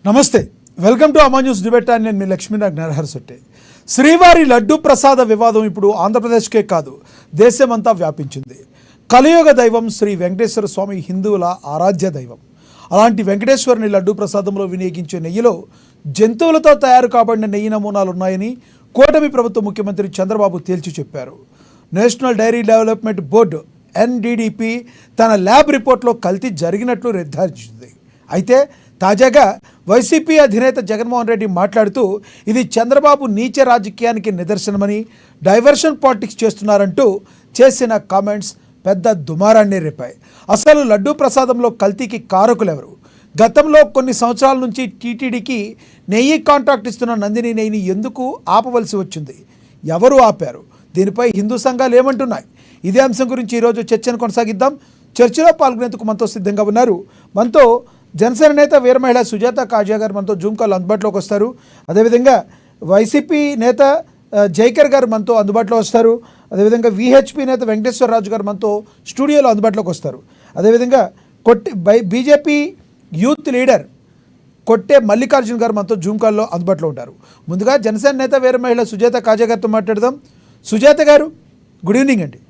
నమస్తే, welcome to Ama news debate. నేను మీ లక్ష్మీనాగ్ నరహర్శెట్టి. శ్రీవారి లడ్డు ప్రసాద వివాదం ఇప్పుడు ఆంధ్రప్రదేశ్కే కాదు దేశమంతా వ్యాపించింది. కలియుగ దైవం శ్రీ వెంకటేశ్వర స్వామి హిందువుల ఆరాధ్య దైవం. అలాంటి వెంకటేశ్వరుని లడ్డు ప్రసాదంలో వినియోగించే నెయ్యిలో జంతువులతో తయారు కాబడిన నెయ్యి నమూనాలు ఉన్నాయని కూటమి ప్రభుత్వ ముఖ్యమంత్రి చంద్రబాబు తేల్చి చెప్పారు. National dairy development board NDDP తన ల్యాబ్ రిపోర్ట్లో కల్తీ జరిగినట్లు నిర్ధారించింది. అయితే తాజాగా వైసీపీ అధినేత జగన్మోహన్ రెడ్డి మాట్లాడుతూ ఇది చంద్రబాబు నీచ రాజకీయానికి నిదర్శనమని, డైవర్షన్ పాలిటిక్స్ చేస్తున్నారంటూ చేసిన కామెంట్స్ పెద్ద దుమారాన్ని రేపాయి. అసలు లడ్డూ ప్రసాదంలో కల్తీకి కారకులెవరు? గతంలో కొన్ని సంవత్సరాల నుంచి టీటీడీకి నెయ్యి కాంట్రాక్ట్ ఇస్తున్న నందిని నెయ్యిని ఎందుకు ఆపవలసి వచ్చింది? ఎవరు ఆపారు? దీనిపై హిందూ సంఘాలు ఏమంటున్నాయి? ఇదే అంశం గురించి ఈరోజు చర్చను కొనసాగిద్దాం. చర్చలో పాల్గొనేందుకు మనతో సిద్ధంగా ఉన్నారు. మనతో జనసేన నేత వీర మహిళ సుజాత కాజా గారు మనతో జూమ్ కాల్ అందుబాటులోకి వస్తారు. అదేవిధంగా వైసీపీ నేత జైకర్ గారు మనతో అందుబాటులో వస్తారు. అదేవిధంగా VHP నేత వెంకటేశ్వరరాజు గారు మనతో స్టూడియోలో అందుబాటులోకి వస్తారు. అదేవిధంగా బీజేపీ యూత్ లీడర్ కొట్టే మల్లికార్జున్ గారు మనతో జూమ్ కాల్లో అందుబాటులో ఉంటారు. ముందుగా జనసేన నేత వీర మహిళ సుజాత కాజా గారితో మాట్లాడదాం. సుజాత గారు, గుడ్ ఈవినింగ్ అండి.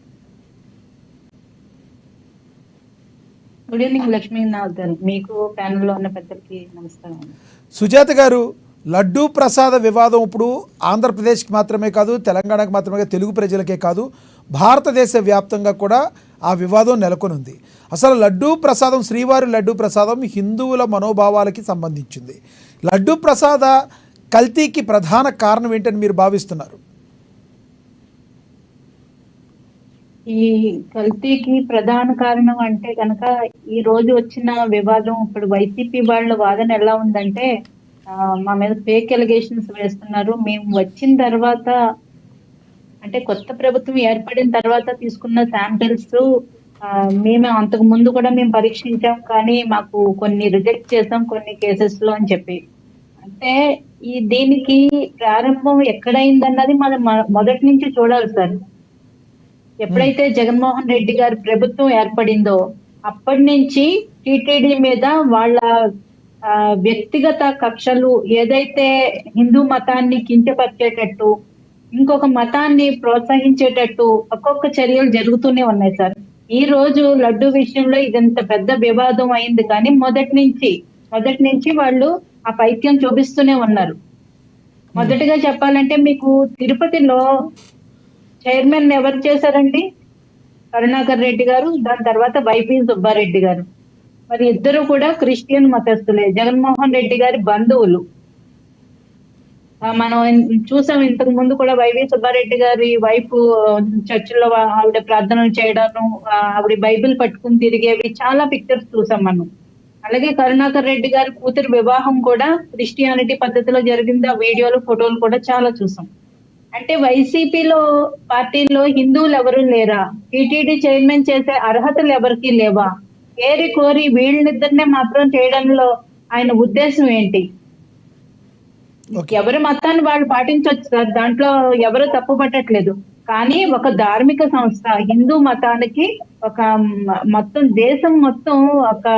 గుడ్ ఈవినింగ్ లక్ష్మీనాథ్ గారు, మీకు ప్యానెల్లో ఉన్న పెద్దలకి నమస్కారం. సుజాత గారు, లడ్డూ ప్రసాద వివాదం ఇప్పుడు ఆంధ్రప్రదేశ్కి మాత్రమే కాదు, తెలంగాణకు మాత్రమే కాదు, తెలుగు ప్రజలకే కాదు, భారతదేశ వ్యాప్తంగా కూడా ఆ వివాదం నెలకొని ఉంది. అసలు లడ్డూ ప్రసాదం, శ్రీవారి లడ్డూ ప్రసాదం హిందువుల మనోభావాలకి సంబంధించింది. లడ్డూ ప్రసాద కల్తీకి ప్రధాన కారణం ఏంటని మీరు భావిస్తున్నారు? ఈ కల్తీకి ప్రధాన కారణం అంటే కనుక ఈ రోజు వచ్చిన వివాదం, ఇప్పుడు వైసీపీ వాళ్ళ వాదన ఎలా ఉందంటే మా మీద ఫేక్ ఎలిగేషన్స్ వేస్తున్నారు. మేము వచ్చిన తర్వాత, అంటే కొత్త ప్రభుత్వం ఏర్పడిన తర్వాత తీసుకున్న శాంపిల్స్ మేము అంతకు ముందు కూడా మేము పరీక్షించాం, కానీ మాకు కొన్ని రిజెక్ట్ చేసాం కొన్ని కేసెస్ లో అని చెప్పి. అంటే దీనికి ప్రారంభం ఎక్కడైందన్నది మనం మొదటి నుంచి చూడాలి సార్. ఎప్పుడైతే జగన్మోహన్ రెడ్డి గారి ప్రభుత్వం ఏర్పడిందో అప్పటి నుంచి టీటీడీ మీద వాళ్ళ వ్యక్తిగత కక్షలు, ఏదైతే హిందూ మతాన్ని కించపరిచేటట్టు, ఇంకొక మతాన్ని ప్రోత్సహించేటట్టు ఒక్కొక్క చర్యలు జరుగుతూనే ఉన్నాయి సార్. ఈ రోజు లడ్డు విషయంలో ఇదంత పెద్ద వివాదం అయింది, కానీ మొదటి నుంచి వాళ్ళు ఆ పైత్యం చూపిస్తూనే ఉన్నారు. మొదటిగా చెప్పాలంటే మీకు తిరుపతిలో చైర్మన్ ఎవరు చేశారండి? కరుణాకర్ రెడ్డి గారు, దాని తర్వాత వైపీ సుబ్బారెడ్డి గారు. మరి ఇద్దరు కూడా క్రిస్టియన్ మతస్థులే, జగన్మోహన్ రెడ్డి గారి బంధువులు. మనం చూసాం ఇంతకు ముందు కూడా వైవి సుబ్బారెడ్డి గారి వైపు చర్చిలో ఆవిడ ప్రార్థనలు చేయడం, ఆవిడ బైబిల్ పట్టుకుని తిరిగేవి చాలా పిక్చర్స్ చూసాం మనం. అలాగే కరుణాకర్ రెడ్డి గారి కూతురు వివాహం కూడా క్రిస్టియానిటీ పద్ధతిలో జరిగింది. ఆ వీడియోలు, ఫోటోలు కూడా చాలా చూసాం. అంటే వైసీపీలో పార్టీలో హిందువులు ఎవరు లేరా? టీటీడీ చైర్మన్ చేసే అర్హతలు ఎవరికి లేవా? ఏరి కోరి వీళ్ళిద్దరినే మాత్రం చేయడంలో ఆయన ఉద్దేశం ఏంటి? ఎవరి మతాన్ని వాళ్ళు పాటించవచ్చు సార్, దాంట్లో ఎవరు తప్పు పట్టట్లేదు. కానీ ఒక ధార్మిక సంస్థ హిందూ మతానికి ఒక మొత్తం దేశం మొత్తం ఒక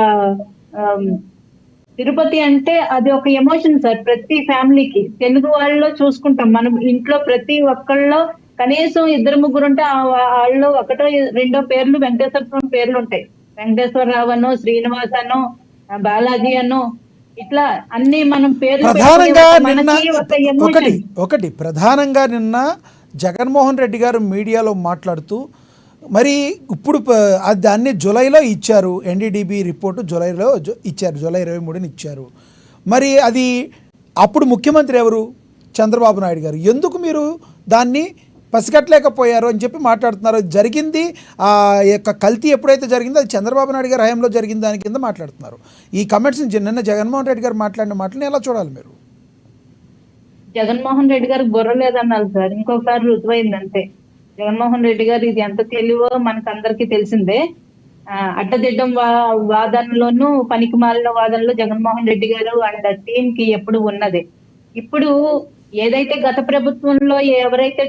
తిరుపతి అంటే అది ఒక ఎమోషన్ సార్. ప్రతి ఫ్యామిలీకి, తెలుగు వాళ్ళలో చూసుకుంటాం మనం, ఇంట్లో ప్రతి ఒక్కళ్ళలో కనీసం ఇద్దరు ముగ్గురు ఉంటే వాళ్ళు ఒకటో రెండో పేర్లు వెంకటేశ్వర స్వామి పేర్లు ఉంటాయి. వెంకటేశ్వరరావు అనో, శ్రీనివాస్ అనో, బాలాజీ అనో, ఇట్లా అన్ని మనం పేర్లు. ప్రధానంగా నిన్న జగన్మోహన్ రెడ్డి గారు మీడియాలో మాట్లాడుతూ, మరి ఇప్పుడు దాన్ని జూలైలో ఇచ్చారు, NDDB రిపోర్టు జూలైలో ఇచ్చారు, జూలై 23ని ఇచ్చారు. మరి అది అప్పుడు ముఖ్యమంత్రి ఎవరు? చంద్రబాబు నాయుడు గారు. ఎందుకు మీరు దాన్ని పసిగట్టలేకపోయారు అని చెప్పి మాట్లాడుతున్నారు. జరిగింది ఆ యొక్క కల్తీ ఎప్పుడైతే జరిగిందో అది చంద్రబాబు నాయుడు గారి హయాంలో జరిగిన దాని కింద మాట్లాడుతున్నారు. ఈ కమెంట్స్ నిన్న జగన్మోహన్ రెడ్డి గారు మాట్లాడిన మాటలను ఎలా చూడాలి మీరు? జగన్మోహన్ రెడ్డి గారు బుర్ర లేదన్నారు సార్, ఇంకొకసారి రుజువైందంతే. జగన్మోహన్ రెడ్డి గారు ఇది ఎంత తెలివో మనకు అందరికీ తెలిసిందే. అడ్డదిడ్డం వాదనలోను, పనికి మాలిన వాదనలో జగన్మోహన్ రెడ్డి గారు అండ్ టీం కి ఎప్పుడు ఉన్నదే. ఇప్పుడు ఏదైతే గత ప్రభుత్వంలో ఎవరైతే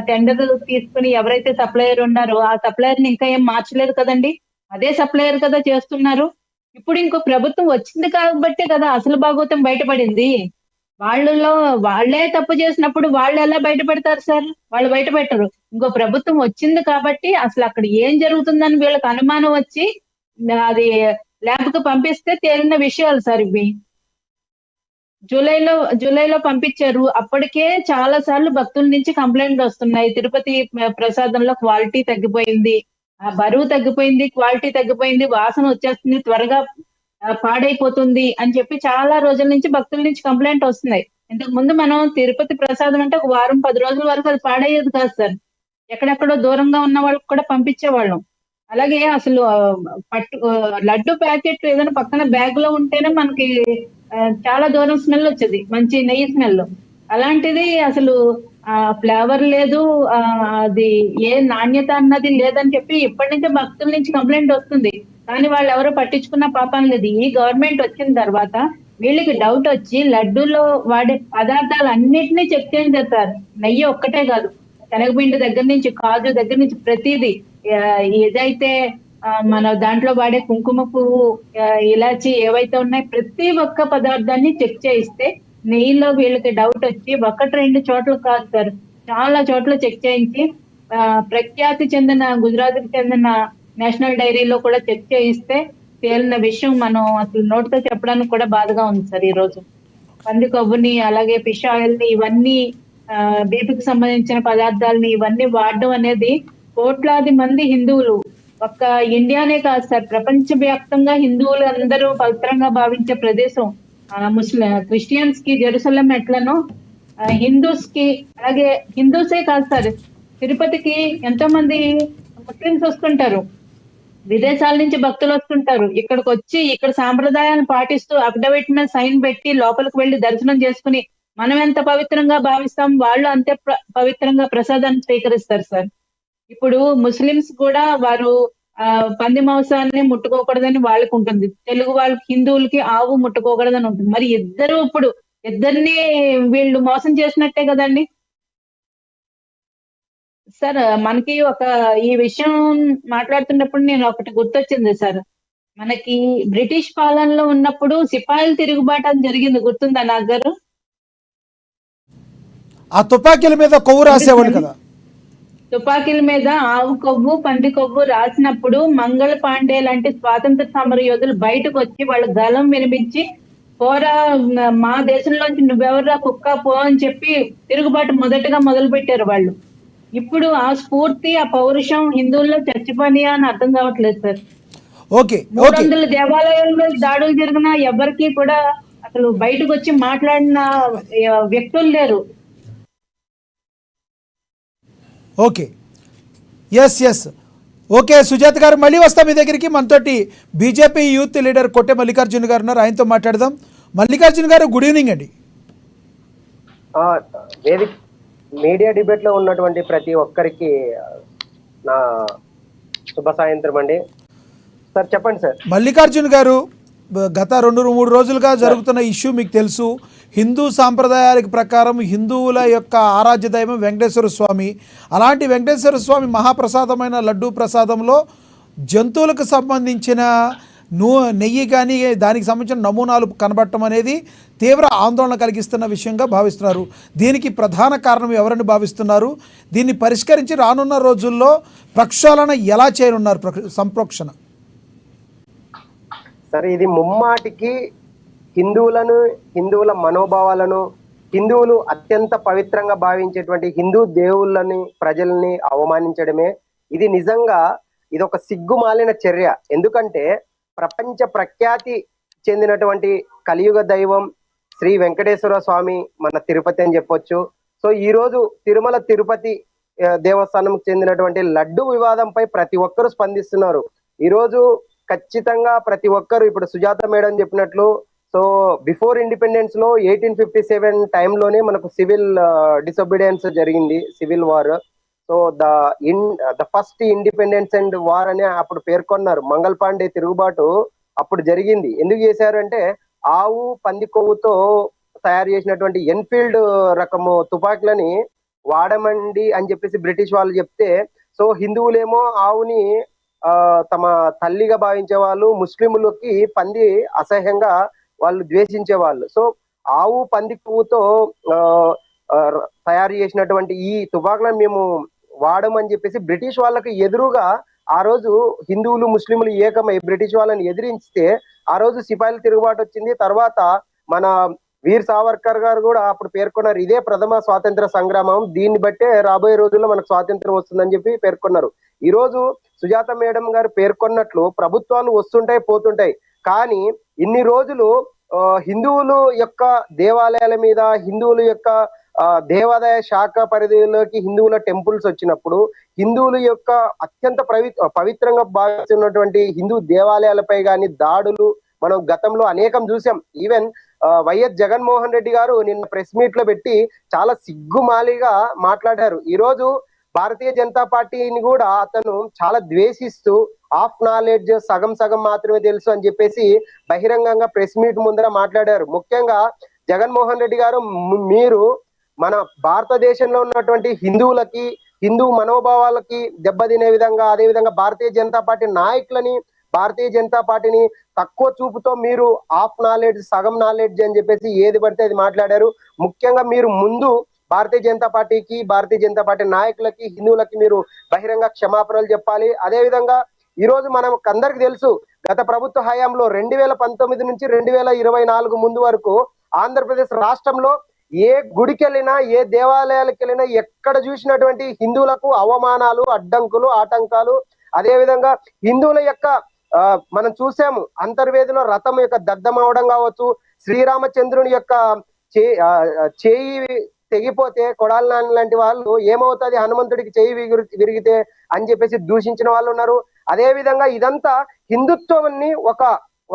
టెండర్ తీసుకుని ఎవరైతే సప్లయర్ ఉన్నారో ఆ సప్లయర్ ని ఇంకా ఏం మార్చలేదు కదండి, అదే సప్లయర్ కదా చేస్తున్నారు. ఇప్పుడు ఇంకో ప్రభుత్వం వచ్చింది కాబట్టే కదా అసలు భాగవతం బయటపడింది. వాళ్ళలో వాళ్ళే తప్పు చేసినప్పుడు వాళ్ళు ఎలా బయటపెడతారు సార్? వాళ్ళు బయటపెట్టరు. ఇంకో ప్రభుత్వం వచ్చింది కాబట్టి అసలు అక్కడ ఏం జరుగుతుందని వీళ్ళకి అనుమానం వచ్చి అది ల్యాబ్‌కి పంపిస్తే తేలిన విషయాలు సార్ ఇవి. జూలైలో జూలైలో పంపించారు. అప్పటికే చాలా సార్లు భక్తుల నుంచి కంప్లెయింట్‌లొస్తున్నాయి. తిరుపతి ప్రసాదంలో క్వాలిటీ తగ్గిపోయింది. బరువు తగ్గిపోయింది, క్వాలిటీ తగ్గిపోయింది, వాసన వచ్చేస్తుంది, త్వరగా పాడైపోతుంది అని చెప్పి చాలా రోజుల నుంచి భక్తుల నుంచి కంప్లెయింట్ వస్తున్నాయి. ఇంతకు ముందు మనం తిరుపతి ప్రసాదం అంటే ఒక వారం, 10 రోజుల వరకు అది పాడయ్యేది కాదు సార్. ఎక్కడెక్కడో దూరంగా ఉన్న వాళ్ళకి కూడా పంపించేవాళ్ళం. అలాగే అసలు లడ్డు ప్యాకెట్ ఏదైనా పక్కన బ్యాగ్‌లో ఉంటేనే మనకి చాలా దూరం స్మెల్ వచ్చేది. మంచి నెయ్యి స్మెల్. అలాంటిది అసలు ఫ్లేవర్ లేదు. అది ఏ నాణ్యత అన్నది లేదని చెప్పి ఇప్పటి నుంచే భక్తుల నుంచి కంప్లెయింట్ వస్తుంది. కానీ వాళ్ళెవరు పట్టించుకున్న పాపాన లేదు. ఈ గవర్నమెంట్ వచ్చిన తర్వాత వీళ్ళకి డౌట్ వచ్చి లడ్డూలో వాడే పదార్థాలన్నిటిని చెక్ చేసేసారు. నెయ్యి ఒక్కటే కాదు. శనగపిండి దగ్గర నుంచి, కాజు దగ్గర నుంచి ప్రతీది. ఏదైతే మన దాంట్లో వాడే కుంకుమ పువ్వు, ఇలాచి ఏవైతే ఉన్నాయో ప్రతి ఒక్క పదార్థాన్ని చెక్ చేయిస్తే నెయ్యిలో వీళ్ళకి డౌట్ వచ్చి 1, 2 చోట్ల కాదు సార్. చాలా చోట్ల చెక్ చేయించి ప్రఖ్యాతి చెందిన గుజరాత్‌కి చెందిన నేషనల్ డైరీలో కూడా చెక్ చేయిస్తే తేలిన విషయం మనం అసలు నోటితో చెప్పడానికి కూడా బాధగా ఉంది సార్ ఈరోజు. పంది కొవ్వుని, అలాగే ఫిష్ ఆయిల్‌ని ఇవన్నీ బీపీకి సంబంధించిన పదార్థాలని ఇవన్నీ వాడడం అనేది కోట్లాది మంది హిందువులు, ఒక్క ఇండియానే కాదు సార్, ప్రపంచవ్యాప్తంగా హిందువులు అందరూ పవిత్రంగా భావించే ప్రదేశం. క్రిస్టియన్స్ కి జెరూసలేం ఎట్లనో హిందూస్ కి, అలాగే హిందూసే కాదు సార్, తిరుపతికి ఎంతో మంది ముస్లిమ్స్ వస్తుంటారు. విదేశాల నుంచి భక్తులు వస్తుంటారు. ఇక్కడికి వచ్చి ఇక్కడ సాంప్రదాయాలను పాటిస్తూ అఫిడవిట్ మీద సైన్ పెట్టి లోపలికి వెళ్లి దర్శనం చేసుకుని మనం ఎంత పవిత్రంగా భావిస్తాం, వాళ్ళు అంతే పవిత్రంగా ప్రసాదాన్ని స్వీకరిస్తారు సార్. ఇప్పుడు ముస్లిమ్స్ కూడా వారు పంది మాంసాన్ని ముట్టుకోకూడదని వాళ్ళకు ఉంటుంది. తెలుగు వాళ్ళకి, హిందువులకి ఆవు ముట్టుకోకూడదని ఉంటుంది. మరి ఇద్దరిని వీళ్ళు మోసం చేసినట్టే కదండి సార్. మనకి ఈ విషయం మాట్లాడుతున్నప్పుడు నేను ఒకటి గుర్తొచ్చింది సార్. మనకి బ్రిటిష్ పాలనలో ఉన్నప్పుడు సిపాయిల తిరుగుబాటు అని జరిగింది, గుర్తుందా నాన్నగారు? ఆ తుపాకీల మీద కొవ్వు రాసేవాళ్ళు కదా. తుపాకీల మీద ఆవు కొవ్వు, పంది కొవ్వు రాసినప్పుడు మంగళ పాండే లాంటి స్వాతంత్ర సమర యోధులు బయటకు వచ్చి వాళ్ళ గలం వినిపించి పోరా, మా దేశంలోంచి నువ్వెవర్రా కుక్క పో అని చెప్పి తిరుగుబాటు మొదటగా మొదలు పెట్టారు వాళ్ళు. ఇప్పుడు ఆ స్ఫూర్తి, ఆ పౌరుషం హిందువుల్లో చచ్చిపోయినాయా అని అర్థం కావట్లేదు సార్. ఓకే ఓకే 300 దేవాలయాల్లో దాడులు జరిగినా ఎవరికి కూడా అసలు బయటకు వచ్చి మాట్లాడిన వ్యక్తులు లేరు. ఓకే ఎస్ ఓకే సుజాత గారు, మళ్ళీ వస్తాం మీ దగ్గరికి. మనతోటి BJP youth leader Kotte Mallikarjuna గారు ఉన్నారు, ఆయనతో మాట్లాడదాం. మల్లికార్జున గారు, గుడ్ ఈవినింగ్ అండి. మీడియా డిబేట్ లో ఉన్నటువంటి ప్రతి ఒక్కరికి నా శుభ సాయంత్రం అండి. సార్ చెప్పండి సార్. మల్లికార్జున గారు, గత 2-3 రోజులుగా జరుగుతున్న ఇష్యూ మీకు తెలుసు. హిందూ సాంప్రదాయాలకు ప్రకారం హిందువుల యొక్క ఆరాధ్య దైవం వెంకటేశ్వర స్వామి. అలాంటి వెంకటేశ్వర స్వామి మహాప్రసాదమైన లడ్డూ ప్రసాదంలో జంతువులకు సంబంధించిన నెయ్యి కానీ దానికి సంబంధించిన నమూనాలు కనబడటం అనేది తీవ్ర ఆందోళన కలిగిస్తున్న విషయంగా భావిస్తున్నారు. దీనికి ప్రధాన కారణం ఎవరని భావిస్తున్నారు? దీన్ని పరిష్కరించి రానున్న రోజుల్లో ప్రక్షాళన ఎలా చేయనున్నారు? సంప్రోక్షణ సరే, ఇది ముమ్మాటికి హిందువుల మనోభావాలను, హిందువులు అత్యంత పవిత్రంగా భావించేటువంటి హిందూ దేవుళ్ళని, ప్రజల్ని అవమానించడమే. ఇది నిజంగా ఇది ఒక సిగ్గుమాలిన చర్య. ఎందుకంటే ప్రపంచ ప్రఖ్యాతి చెందినటువంటి కలియుగ దైవం శ్రీ వెంకటేశ్వర స్వామి మన తిరుపతి అని చెప్పొచ్చు. సో ఈ రోజు తిరుమల తిరుపతి దేవస్థానం చెందినటువంటి లడ్డు వివాదంపై ప్రతి ఒక్కరూ స్పందిస్తున్నారు. ఈ రోజు ఖచ్చితంగా ప్రతి ఒక్కరు, ఇప్పుడు సుజాత మేడం చెప్పినట్లు, సో బిఫోర్ ఇండిపెండెన్స్ లో 1857 టైంలోనే మనకు సివిల్ డిసొబీడియన్స్ జరిగింది, civil war. So the first independence and war అని అప్పుడు పేర్కొన్నారు. మంగళ పాండే తిరుగుబాటు అప్పుడు జరిగింది. ఎందుకు చేశారు అంటే ఆవు, పంది కొవ్వుతో తయారు చేసినటువంటి ఎన్ఫీల్డ్ రకము తుపాకులని వాడమండి అని చెప్పేసి బ్రిటిష్ వాళ్ళు చెప్తే, సో హిందువులేమో ఆవుని తమ తల్లిగా భావించే వాళ్ళు, ముస్లింలకి పంది అసహ్యంగా వాళ్ళు ద్వేషించే వాళ్ళు. సో ఆవు పంది కొవ్వుతో ఆ, ఆ, తయారు చేసినటువంటి ఈ తుపాకులను మేము వాడమని చెప్పేసి బ్రిటిష్ వాళ్ళకి ఎదురుగా ఆ రోజు హిందువులు ముస్లింలు ఏకమై బ్రిటిష్ వాళ్ళని ఎదిరిస్తే ఆ రోజు సిపాయిల తిరుగుబాటు వచ్చింది. తర్వాత మన వీర్ సావర్కర్ గారు కూడా అప్పుడు పేర్కొన్నారు, ఇదే ప్రథమ స్వాతంత్ర సంగ్రామం, దీన్ని బట్టే రాబోయే రోజుల్లో మనకు స్వాతంత్రం వస్తుందని చెప్పి పేర్కొన్నారు. ఈ రోజు సుజాత మేడం గారు పేర్కొన్నట్లు ప్రభుత్వాలు వస్తుంటాయి పోతుంటాయి, కానీ ఇన్ని రోజులు హిందువులు యొక్క దేవాలయాల మీద, హిందువుల యొక్క దేవాదాయ శాఖ పరిధిలోకి హిందువుల టెంపుల్స్ వచ్చినప్పుడు హిందువుల యొక్క అత్యంత పవిత్రంగా భావిస్తున్నటువంటి హిందూ దేవాలయాలపై కానీ దాడులు మనం గతంలో అనేకం చూసాం. ఈవెన్ వైఎస్ జగన్మోహన్ రెడ్డి గారు నిన్న ప్రెస్ మీట్ లో పెట్టి చాలా సిగ్గుమాలిగా మాట్లాడారు. ఈ రోజు భారతీయ జనతా పార్టీని కూడా అతను చాలా ద్వేషిస్తూ ఆఫ్ నాలెడ్జ్, సగం సగం మాత్రమే తెలుసు అని చెప్పేసి బహిరంగంగా ప్రెస్ మీట్ ముందర మాట్లాడారు. ముఖ్యంగా జగన్మోహన్ రెడ్డి గారు, మీరు మన భారతదేశంలో ఉన్నటువంటి హిందువులకి, హిందూ మనోభావాలకి దెబ్బతినే విధంగా, అదే విధంగా భారతీయ జనతా పార్టీ నాయకులని, భారతీయ జనతా పార్టీని తక్కువ చూపుతో మీరు ఆఫ్ నాలెడ్జ్, సగం నాలెడ్జ్ అని చెప్పేసి ఏది పడితే అది మాట్లాడారు. ముఖ్యంగా మీరు ముందు భారతీయ జనతా పార్టీకి, భారతీయ జనతా పార్టీ నాయకులకి, హిందువులకి మీరు బహిరంగ క్షమాపణలు చెప్పాలి. అదే విధంగా ఈ రోజు మనం అందరికి తెలుసు, గత ప్రభుత్వ హయాంలో 2019 నుంచి 2024 ముందు వరకు ఆంధ్రప్రదేశ్ రాష్ట్రంలో ఏ గుడికి వెళ్ళినా, ఏ దేవాలయాలకు వెళ్ళినా ఎక్కడ చూసినటువంటి హిందువులకు అవమానాలు, అడ్డంకులు, ఆటంకాలు, అదే విధంగా హిందువుల యొక్క మనం చూసాము అంతర్వేదిలో రథం యొక్క దగ్ధం అవడం కావచ్చు, శ్రీరామచంద్రుని యొక్క చేయి తెగిపోతే కొడాలి నాని లాంటి వాళ్ళు ఏమవుతుంది హనుమంతుడికి చేయి విరిగితే అని చెప్పేసి దూషించిన వాళ్ళు ఉన్నారు. అదే విధంగా ఇదంతా హిందుత్వాన్ని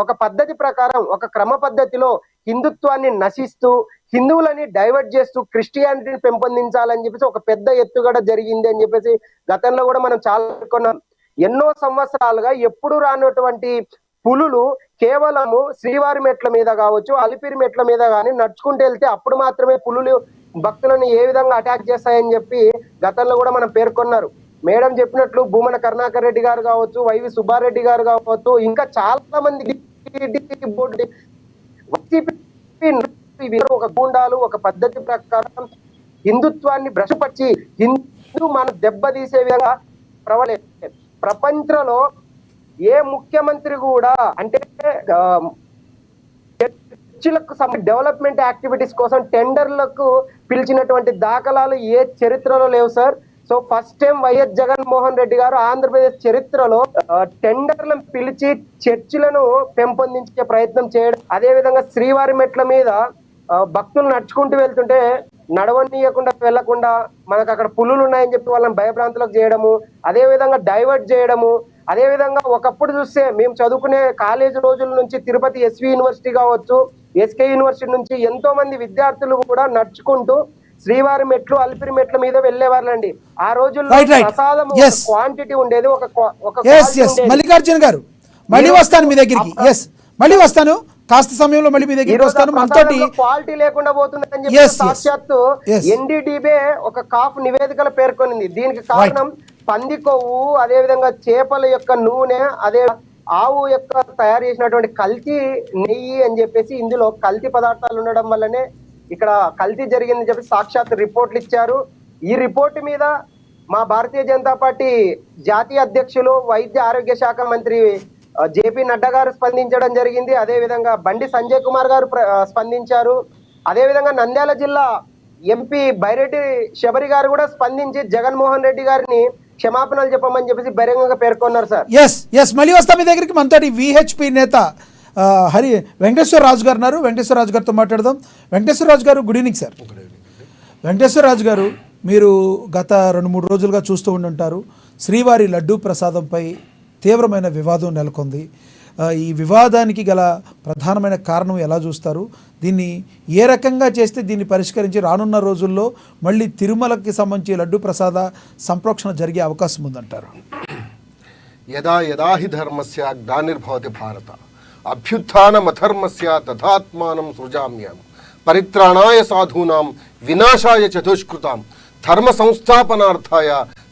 ఒక పద్ధతి ప్రకారం, ఒక క్రమ పద్ధతిలో హిందుత్వాన్ని నశిస్తూ, హిందువులని డైవర్ట్ చేస్తూ క్రిస్టియానిటీని పెంపొందించాలని చెప్పేసి ఒక పెద్ద ఎత్తుగడ జరిగింది అని చెప్పేసి గతంలో కూడా మనం చాలా కొన్నాం. ఎన్నో సంవత్సరాలుగా ఎప్పుడు రానటువంటి పులులు కేవలము శ్రీవారి మెట్ల మీద కావచ్చు, అలిపిరి మెట్ల మీద కానీ నడుచుకుంటూ వెళ్తే అప్పుడు మాత్రమే పులులు భక్తులను ఏ విధంగా అటాక్ చేస్తాయని చెప్పి గతంలో కూడా మనం పేర్కొన్నారు. మేడం చెప్పినట్లు భూమన కరుణాకర్ రెడ్డి గారు కావచ్చు, వైవి సుబ్బారెడ్డి గారు కావచ్చు, ఇంకా చాలా మంది ఒక గూండాలు ఒక పద్ధతి ప్రకారం హిందుత్వాన్ని భ్రష్టుపరిచి హిందూ మన దెబ్బతీసే విధంగా ప్రపంచంలో ఏ ముఖ్యమంత్రి కూడా అంటే చర్చిలకు డెవలప్మెంట్ యాక్టివిటీస్ కోసం టెండర్లకు పిలిచినటువంటి దాఖలాలు ఏ చరిత్రలో లేవు sir. So first time YS Jaganmohan Reddy గారు ఆంధ్రప్రదేశ్ చరిత్రలో టెండర్లను పిలిచి చర్చిలను పెంపొందించే ప్రయత్నం చేయడం, అదే విధంగా శ్రీవారి మెట్ల మీద భక్తులు నడుచుకుంటూ వెళ్తుంటే నడవనీయకుండా వెళ్లకుండా మనకు అక్కడ పులులు ఉన్నాయని చెప్పి వాళ్ళని భయభ్రాంతులకు చేయడము, అదే విధంగా డైవర్ట్ చేయడము. అదే విధంగా ఒకప్పుడు చూస్తే మేము చదువుకునే కాలేజీ రోజుల నుంచి తిరుపతి ఎస్వి యూనివర్సిటీ కావచ్చు, ఎస్కే యూనివర్సిటీ నుంచి ఎంతో మంది విద్యార్థులు కూడా నడుచుకుంటూ శ్రీవారి మెట్లు, అలిపిరి మెట్ల మీద వెళ్లేవాళ్ళండి. ఆ రోజుల్లో ప్రసాదం క్వాంటిటీ ఉండేది, ఒక మల్లికార్జున గారు మళ్ళీ వస్తాను మీ దగ్గరికి. మళ్ళీ వస్తాను, కాస్త సమయంలో మళ్ళీ మీ దగ్గరికి వస్తాను. మనతోటి క్వాలిటీ లేకుండా పోతుందని చెప్పి సాక్షాత్తు ఎన్డీడీబీ ఒక కాఫ్ నివేదికలో పేర్కొనింది. దీనికి కారణం పంది కొవ్వు, అదే విధంగా చేపల యొక్క నూనె, అదే ఆవు యొక్క తయారు చేసినటువంటి కల్తీ నెయ్యి అని చెప్పేసి ఇందులో కల్తీ పదార్థాలు ఉండడం వల్లనే ఇక్కడ కల్తీ జరిగిందని చెప్పి సాక్షాత్ రిపోర్ట్లు ఇచ్చారు. ఈ రిపోర్టు మీద మా భారతీయ జనతా పార్టీ జాతీయ అధ్యక్షులు, వైద్య ఆరోగ్య శాఖ మంత్రి జేపీ నడ్డా గారు స్పందించడం జరిగింది. అదే విధంగా బండి సంజయ్ కుమార్ గారు స్పందించారు. అదే విధంగా నంద్యాల జిల్లా ఎంపీ బైరెడ్డి శబరి గారు కూడా స్పందించి జగన్మోహన్ రెడ్డి గారిని క్షమాపణలు చెప్పమని చెప్పేసి బహిరంగంగా పేర్కొన్నారు సార్. మళ్ళీ వస్తాం మీ దగ్గరికి. మనతోటి విహెచ్పి నేత వెంకటేశ్వర రాజు గారు ఉన్నారు. వెంకటేశ్వర రాజు గారితో మాట్లాడదాం. వెంకటేశ్వర రాజు గారు, గుడ్ ఈవినింగ్ సార్. వెంకటేశ్వర రాజు గారు, మీరు గత 2-3 రోజులుగా చూస్తూ ఉండుంటారు, శ్రీవారి లడ్డూ ప్రసాదంపై తీవ్రమైన వివాదం నెలకొంది. ఈ వివాదానికి గల ప్రధానమైన కారణం ఎలా చూస్తారు? దీన్ని ఏ రకంగా చేస్తే దీన్ని పరిష్కరించి రానున్న రోజుల్లో మళ్ళీ తిరుమలకి సంబంధించి లడ్డూ ప్రసాద సంప్రోక్షణ జరిగే అవకాశం ఉందంటారు? యదా యదా హి ధర్మస్య గ్లానిర్భవతి భారత అభ్యుత్థానమధర్మస్య తథాత్మానం సృజామ్యం పరిత్రాణాయ సాధూనాం వినాశాయ చ దుష్కృతాం ధర్మ సంస్థాపనార్థాయ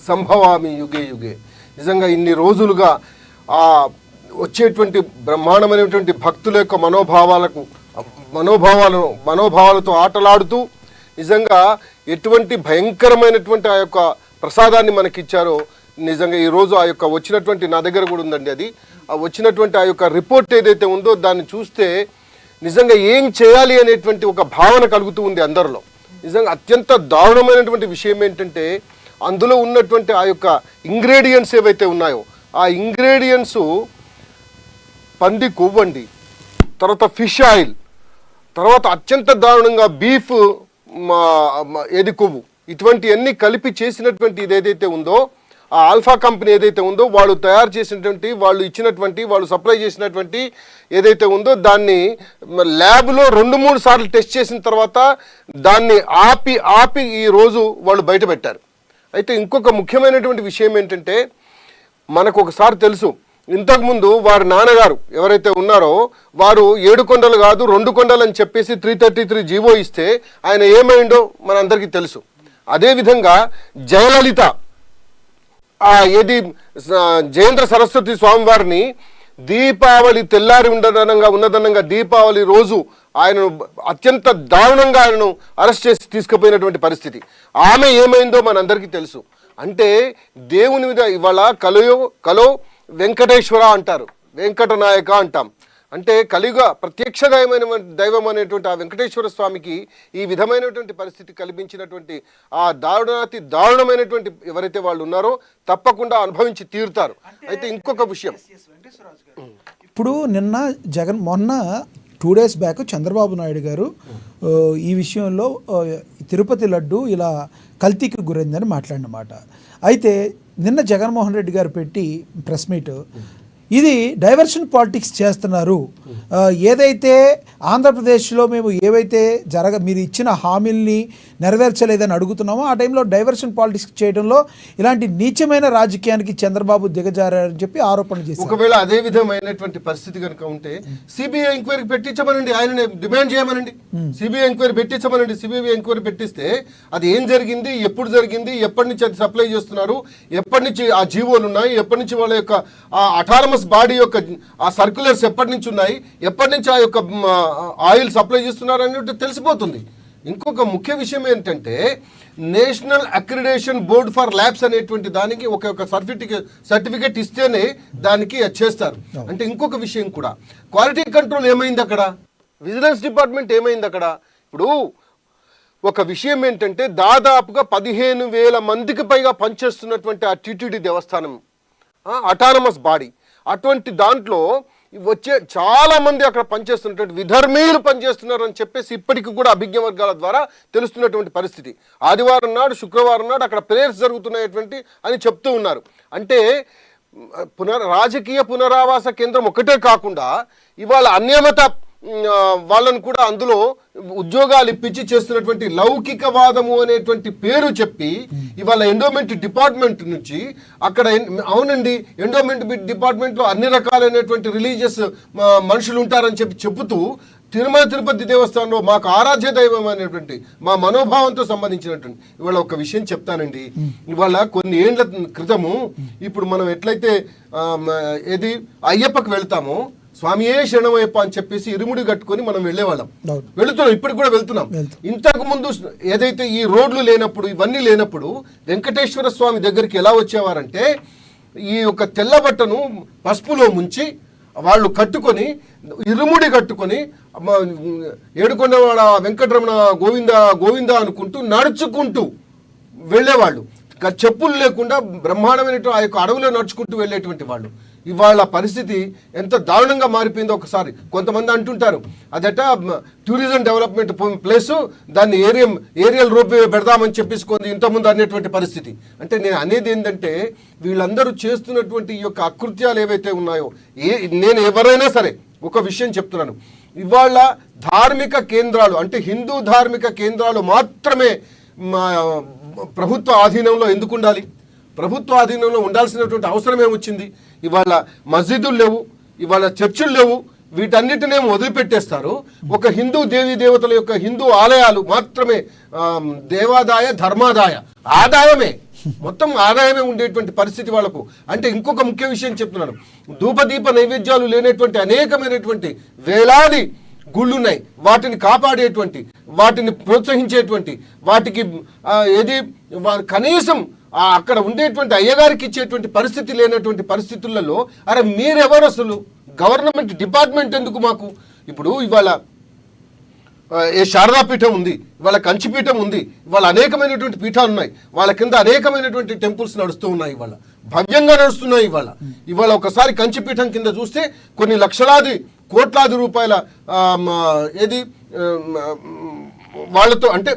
సంభవామి యుగే యుగే. నిజంగా ఇన్ని రోజులుగా ఆ వచ్చేటువంటి బ్రహ్మాండమైనటువంటి భక్తుల యొక్క మనోభావాలతో ఆటలాడుతూ నిజంగా ఎటువంటి భయంకరమైనటువంటి ఆ యొక్క ప్రసాదాన్ని మనకిచ్చారో నిజంగా ఈరోజు ఆ యొక్క వచ్చినటువంటి నా దగ్గర కూడా ఉందండి అది ఆ వచ్చినటువంటి ఆ యొక్క రిపోర్ట్ ఏదైతే ఉందో దాన్ని చూస్తే నిజంగా ఏం చేయాలి అనేటువంటి ఒక భావన కలుగుతూ ఉంది అందరిలో. నిజంగా అత్యంత దారుణమైనటువంటి విషయం ఏంటంటే అందులో ఉన్నటువంటి ఆ యొక్క ఇంగ్రీడియంట్స్ ఏవైతే ఉన్నాయో ఆ ఇంగ్రీడియంట్స్ పంది కొవ్వండి, తర్వాత ఫిష్ ఆయిల్, తర్వాత అత్యంత దారుణంగా బీఫ్ ఏది కొవ్వు, ఇటువంటివన్నీ కలిపి చేసినటువంటి ఇది ఏదైతే ఉందో ఆ ఆల్ఫా కంపెనీ ఏదైతే ఉందో వాళ్ళు తయారు చేసినటువంటి వాళ్ళు ఇచ్చినటువంటి వాళ్ళు సప్లై చేసినటువంటి ఏదైతే ఉందో దాన్ని ల్యాబ్లో 2-3 సార్లు టెస్ట్ చేసిన తర్వాత దాన్ని ఆపి ఈరోజు వాళ్ళు బయట పెట్టారు. అయితే ఇంకొక ముఖ్యమైనటువంటి విషయం ఏంటంటే మనకు ఒకసారి తెలుసు, ఇంతకుముందు వారి నాన్నగారు ఎవరైతే ఉన్నారో వారు 7 కొండలు కాదు 2 కొండలు అని చెప్పేసి 333 జీవో ఇస్తే ఆయన ఏమైండో మనందరికీ తెలుసు. అదేవిధంగా జయలలిత ఏది జయేంద్ర సరస్వతి స్వామి వారిని దీపావళి తెల్లారి ఉన్నదనంగా దీపావళి రోజు ఆయనను అత్యంత దారుణంగా ఆయనను అరెస్ట్ చేసి తీసుకుపోయినటువంటి పరిస్థితి. ఆమె ఏమైందో మనందరికీ తెలుసు. అంటే దేవుని మీద ఇవాళ కలో వెంకటేశ్వర అంటారు, వెంకటనాయక అంటాం. అంటే కలియుగ ప్రత్యక్ష దైవం అనేటువంటి ఆ వెంకటేశ్వర స్వామికి ఈ విధమైనటువంటి పరిస్థితి కల్పించినటువంటి ఆ దారుణమైనటువంటి ఎవరైతే వాళ్ళు ఉన్నారో తప్పకుండా అనుభవించి తీరుతారు. అయితే ఇంకొక విషయం, ఇప్పుడు మొన్న 2 days బ్యాక్ చంద్రబాబు నాయుడు గారు ఈ విషయంలో తిరుపతి లడ్డు ఇలా కల్తీకి గురైందని మాట్లాడినమాట. అయితే నిన్న జగన్మోహన్ రెడ్డి గారు పెట్టి ప్రెస్ మీట్ ఇది డైవర్షన్ పాలిటిక్స్ చేస్తున్నారు, ఏదైతే ఆంధ్రప్రదేశ్లో మేము ఏవైతే మీరు ఇచ్చిన హామీల్ని నెరవేర్చలేదని అడుగుతున్నామో ఆ టైంలో డైవర్షన్ పాలిటిక్స్ చేయడంలో ఇలాంటి నీచమైన రాజకీయానికి చంద్రబాబు దిగజారని చెప్పి ఆరోపణలు చేశారు. ఒకవేళ అదే విధమైనటువంటి పరిస్థితి కనుక ఉంటే సిబిఐ ఎంక్వైరీ పెట్టించమనండి, ఆయన డిమాండ్ చేయమనండి, సిబిఐ ఎంక్వైరీ పెట్టించమనండి. సిబిఐ ఎంక్వైరీ పెట్టిస్తే అది ఏం జరిగింది, ఎప్పుడు జరిగింది, ఎప్పటి నుంచి అది సప్లై చేస్తున్నారు, ఎప్పటి నుంచి ఆ జీవోలు ఉన్నాయి, ఎప్పటి నుంచి వాళ్ళ యొక్క అటానమస్ బాడీ యొక్క ఆ సర్క్యులర్స్ ఎప్పటి నుంచి ఉన్నాయి, ఎప్పటి నుంచి ఆ యొక్క ఆయిల్ సప్లై చేస్తున్నారు అనేది తెలిసిపోతుంది. ఇంకొక ముఖ్య విషయం ఏంటంటే national accreditation board for labs అనేటువంటి దానికి ఒక సర్టిఫికేట్ ఇస్తేనే దానికి చేస్తారు. అంటే ఇంకొక విషయం కూడా క్వాలిటీ కంట్రోల్ ఏమైంది అక్కడ, విజిలెన్స్ డిపార్ట్మెంట్ ఏమైంది అక్కడ. ఇప్పుడు ఒక విషయం ఏంటంటే దాదాపుగా 15,000 మందికి పైగా పనిచేస్తున్నటువంటి ఆ టీటీడీ దేవస్థానం అటానమస్ బాడీ, అటువంటి దాంట్లో వచ్చే చాలా మంది అక్కడ పనిచేస్తున్నటువంటి విధర్మీయులు పనిచేస్తున్నారు అని చెప్పేసి ఇప్పటికి కూడా అభిజ్ఞ వర్గాల ద్వారా తెలుస్తున్నటువంటి పరిస్థితి. ఆదివారం నాడు శుక్రవారం నాడు అక్కడ ప్రేయర్స్ జరుగుతున్నటువంటి అని చెప్తూ ఉన్నారు. అంటే రాజకీయ పునరావాస కేంద్రం ఒకటే కాకుండా ఇవాళ అన్యమత వాళ్ళను కూడా అందులో ఉద్యోగాలు ఇప్పించి చేస్తున్నటువంటి లౌకికవాదము అనేటువంటి పేరు చెప్పి ఇవాళ ఎండోమెంట్ డిపార్ట్మెంట్ నుంచి అక్కడ అవునండి ఎండోమెంట్ డిపార్ట్మెంట్లో అన్ని రకాలైనటువంటి రిలీజియస్ మనుషులు ఉంటారని చెబుతూ తిరుపతి దేవస్థానంలో మాకు ఆరాధ్య దైవం అనేటువంటి మా మనోభావంతో సంబంధించినటువంటి ఇవాళ ఒక విషయం చెప్తానండి. ఇవాళ కొన్ని ఏండ్ల క్రితము ఇప్పుడు మనం ఎట్లయితే ఏది అయ్యప్పకు వెళ్తామో స్వామియే శరణమయ్యప్ప అని చెప్పేసి ఇరుముడి కట్టుకొని మనం వెళ్తున్నాం, ఇప్పటికి కూడా వెళ్తున్నాం. ఇంతకు ముందు ఏదైతే ఈ రోడ్లు లేనప్పుడు ఇవన్నీ లేనప్పుడు వెంకటేశ్వర స్వామి దగ్గరికి ఎలా వచ్చేవారంటే ఈ యొక్క తెల్ల బట్టను పసుపులో ముంచి వాళ్ళు కట్టుకొని ఇరుముడి కట్టుకొని ఏడుకొండవాడ వెంకటరమణ గోవింద గోవింద అనుకుంటూ నడుచుకుంటూ వెళ్ళేవాళ్ళు, చెప్పులు లేకుండా బ్రహ్మాండమైన ఆ యొక్క అడవిలో నడుచుకుంటూ వెళ్ళేటువంటి వాళ్ళు. ఇవాళ పరిస్థితి ఎంత దారుణంగా మారిపోయిందో ఒకసారి. కొంతమంది అంటుంటారు అదట టూరిజం డెవలప్మెంట్ ప్లేసు, దాన్ని ఏరియల్ రోప్ పెడదామని చెప్పేసి ఇంతకుముందు అనేటువంటి పరిస్థితి. అంటే నేను అనేది ఏంటంటే వీళ్ళందరూ చేస్తున్నటువంటి ఈ యొక్క అకృత్యాలు ఏవైతే ఉన్నాయో నేను ఎవరైనా సరే ఒక విషయం చెప్తున్నాను, ఇవాళ ధార్మిక కేంద్రాలు అంటే హిందూ ధార్మిక కేంద్రాలు మాత్రమే ప్రభుత్వ ఆధీనంలో ఎందుకు ఉండాలి? ప్రభుత్వ ఆధీనంలో ఉండాల్సినటువంటి అవసరం ఏమొచ్చింది? ఇవాళ మస్జిదులు లేవు, ఇవాళ చర్చిలు లేవు, వీటన్నిటినేమో వదిలిపెట్టేస్తారు. ఒక హిందూ దేవీ దేవతల యొక్క హిందూ ఆలయాలు మాత్రమే దేవాదాయ ధర్మాదాయ ఆదాయమే మొత్తం ఆదాయమే ఉండేటువంటి పరిస్థితి వాళ్ళకు. అంటే ఇంకొక ముఖ్య విషయం చెప్తున్నాను, ధూపదీప నైవేద్యాలు లేనటువంటి అనేకమైనటువంటి వేలాది గుళ్ళు ఉన్నాయి. వాటిని కాపాడేటువంటి, వాటిని ప్రోత్సహించేటువంటి, వాటికి ఏది కనీసం అక్కడ ఉండేటువంటి అయ్యగారికి ఇచ్చేటువంటి పరిస్థితి లేనటువంటి పరిస్థితులలో అరే మీరెవరు అసలు, గవర్నమెంట్ డిపార్ట్మెంట్ ఎందుకు మాకు? ఇప్పుడు ఇవాళ ఏ శారదాపీఠం ఉంది, ఇవాళ కంచిపీఠం ఉంది, ఇవాళ అనేకమైనటువంటి పీఠాలు ఉన్నాయి, వాళ్ళ కింద అనేకమైనటువంటి టెంపుల్స్ నడుస్తూ ఉన్నాయి, ఇవాళ భవ్యంగా నడుస్తున్నాయి. ఇవాళ ఒకసారి కంచిపీఠం కింద చూస్తే కొన్ని లక్షలాది కోట్లాది రూపాయల ఏది వాళ్ళతో అంటే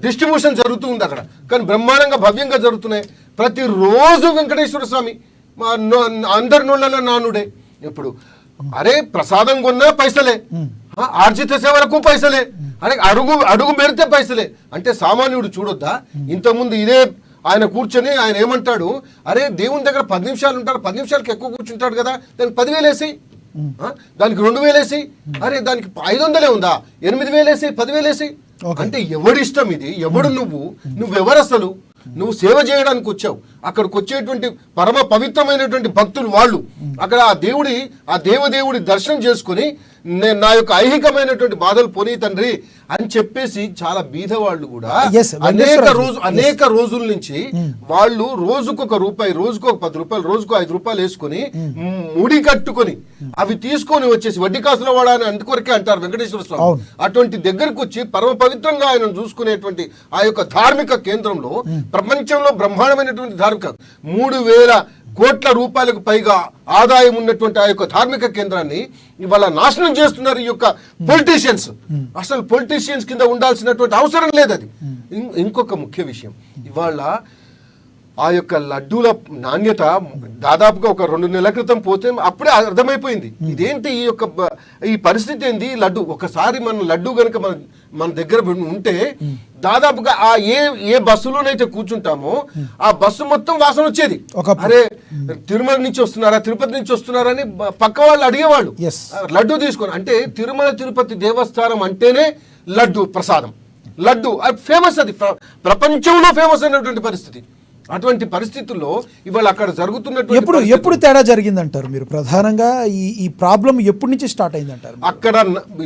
డిస్ట్రిబ్యూషన్ జరుగుతూ ఉంది అక్కడ, కానీ బ్రహ్మాండంగా భవ్యంగా జరుగుతున్నాయి. ప్రతిరోజు వెంకటేశ్వర స్వామి అందరి నోళ్ళలో నానుడే. ఇప్పుడు అరే ప్రసాదం కొన్నా పైసలే, ఆర్జిత సేవలకు పైసలే, అరే అడుగు మెరితే పైసలే. అంటే సామాన్యుడు చూడొద్దా? ఇంతకుముందు ఇదే ఆయన కూర్చొని ఆయన ఏమంటాడు, అరే దేవుని దగ్గర 10 నిమిషాలు ఉంటాడు, 10 నిమిషాలకు ఎక్కువ కూర్చుంటాడు కదా, దానికి 10,000 వేసి, దానికి 2,000 వేసి, అరే దానికి 500 ఉందా, 8,000 వేసి, 10,000 వేసి. అంటే ఎవడిష్టం ఇది? ఎవడు నువ్వెవరు అసలు? నువ్వు సేవ చేయడానికి వచ్చావు. అక్కడికి వచ్చేటువంటి పరమ పవిత్రమైనటువంటి భక్తులు వాళ్ళు. అక్కడ ఆ దేవదేవుడి దర్శనం చేసుకుని నా యొక్క ఐహికమైనటువంటి బాధలు పోనీ తండ్రి అని చెప్పేసి చాలా బీదవాళ్ళు కూడా అనేక రోజుల నుంచి వాళ్ళు రోజుకొక రూపాయి, రోజుకొక 10 రూపాయలు, రోజుకు 5 రూపాయలు వేసుకొని ముడి కట్టుకొని అవి తీసుకొని వచ్చేసి వడ్డీ కాసుల వాడా అని అందుకొరకే అంటారు వెంకటేశ్వర స్వామి. అటువంటి దగ్గరకు వచ్చి పరమ పవిత్రంగా ఆయన చూసుకునేటువంటి ఆ యొక్క ధార్మిక కేంద్రంలో ప్రపంచంలో బ్రహ్మాండమైనటువంటి ధార్మిక 3,000 కోట్ల రూపాయలకు పైగా ఆదాయం ఉన్నటువంటి ఆ యొక్క ధార్మిక కేంద్రాన్ని ఇవాళ నాశనం చేస్తున్నారు ఈ యొక్క పొలిటీషియన్స్. అసలు పొలిటీషియన్స్ కింద ఉండాల్సినటువంటి అవసరం లేదు అది. ఇంకొక ముఖ్య విషయం, ఇవాళ ఆ యొక్క లడ్డూల నాణ్యత దాదాపుగా ఒక 2 నెలల క్రితం పోతే అప్పుడే అర్థమైపోయింది ఇదేంటి ఈ పరిస్థితి ఏంది. లడ్డు ఒకసారి మన లడ్డు కనుక మన దగ్గర ఉంటే దాదాపుగా ఆ ఏ బస్సులోనైతే కూర్చుంటామో ఆ బస్సు మొత్తం వాసన వచ్చేది. అరే తిరుమల నుంచి వస్తున్నారా, తిరుపతి నుంచి వస్తున్నారా అని పక్క వాళ్ళు అడిగేవాళ్ళు లడ్డు తీసుకొని. అంటే తిరుమల తిరుపతి దేవస్థానం అంటేనే లడ్డు ప్రసాదం, లడ్డు ఫేమస్, అది ప్రపంచంలో ఫేమస్ అయినటువంటి పరిస్థితి. అటువంటి పరిస్థితుల్లో ఇవాళ అక్కడ జరుగుతున్నటువంటి ఎప్పుడు తేడా జరిగిందంటారు మీరు? ప్రధానంగా ఈ ప్రాబ్లం ఎప్పటి నుంచి స్టార్ట్ అయిందంటారు అక్కడ?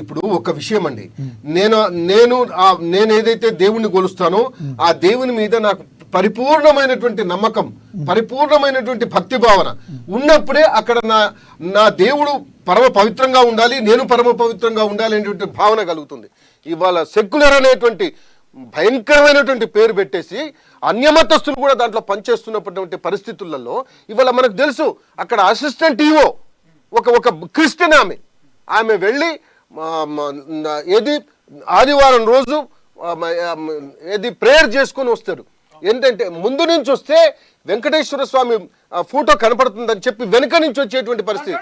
ఇప్పుడు ఒక విషయం అండి, నేను ఏదైతే దేవుణ్ణి కొలుస్తానో ఆ దేవుని మీద నాకు పరిపూర్ణమైనటువంటి నమ్మకం, పరిపూర్ణమైనటువంటి భక్తి భావన ఉన్నప్పుడే అక్కడ నా దేవుడు పరమ పవిత్రంగా ఉండాలి, నేను పరమ పవిత్రంగా ఉండాలి అనేటువంటి భావన కలుగుతుంది. ఇవాళ సెక్యులర్ అనేటువంటి భయంకరమైనటువంటి పేరు పెట్టేసి అన్యమతస్తులు కూడా దాంట్లో పనిచేస్తున్నటువంటి పరిస్థితులలో ఇవాళ మనకు తెలుసు అక్కడ అసిస్టెంట్ ఈవో ఒక క్రిస్టియన్ ఆమె వెళ్ళి ఏది ఆదివారం రోజు ఏది ప్రేయర్ చేసుకొని వస్తాడు. ఏంటంటే ముందు నుంచి వస్తే వెంకటేశ్వర స్వామి ఫోటో కనపడుతుందని చెప్పి వెనక నుంచి వచ్చేటువంటి పరిస్థితి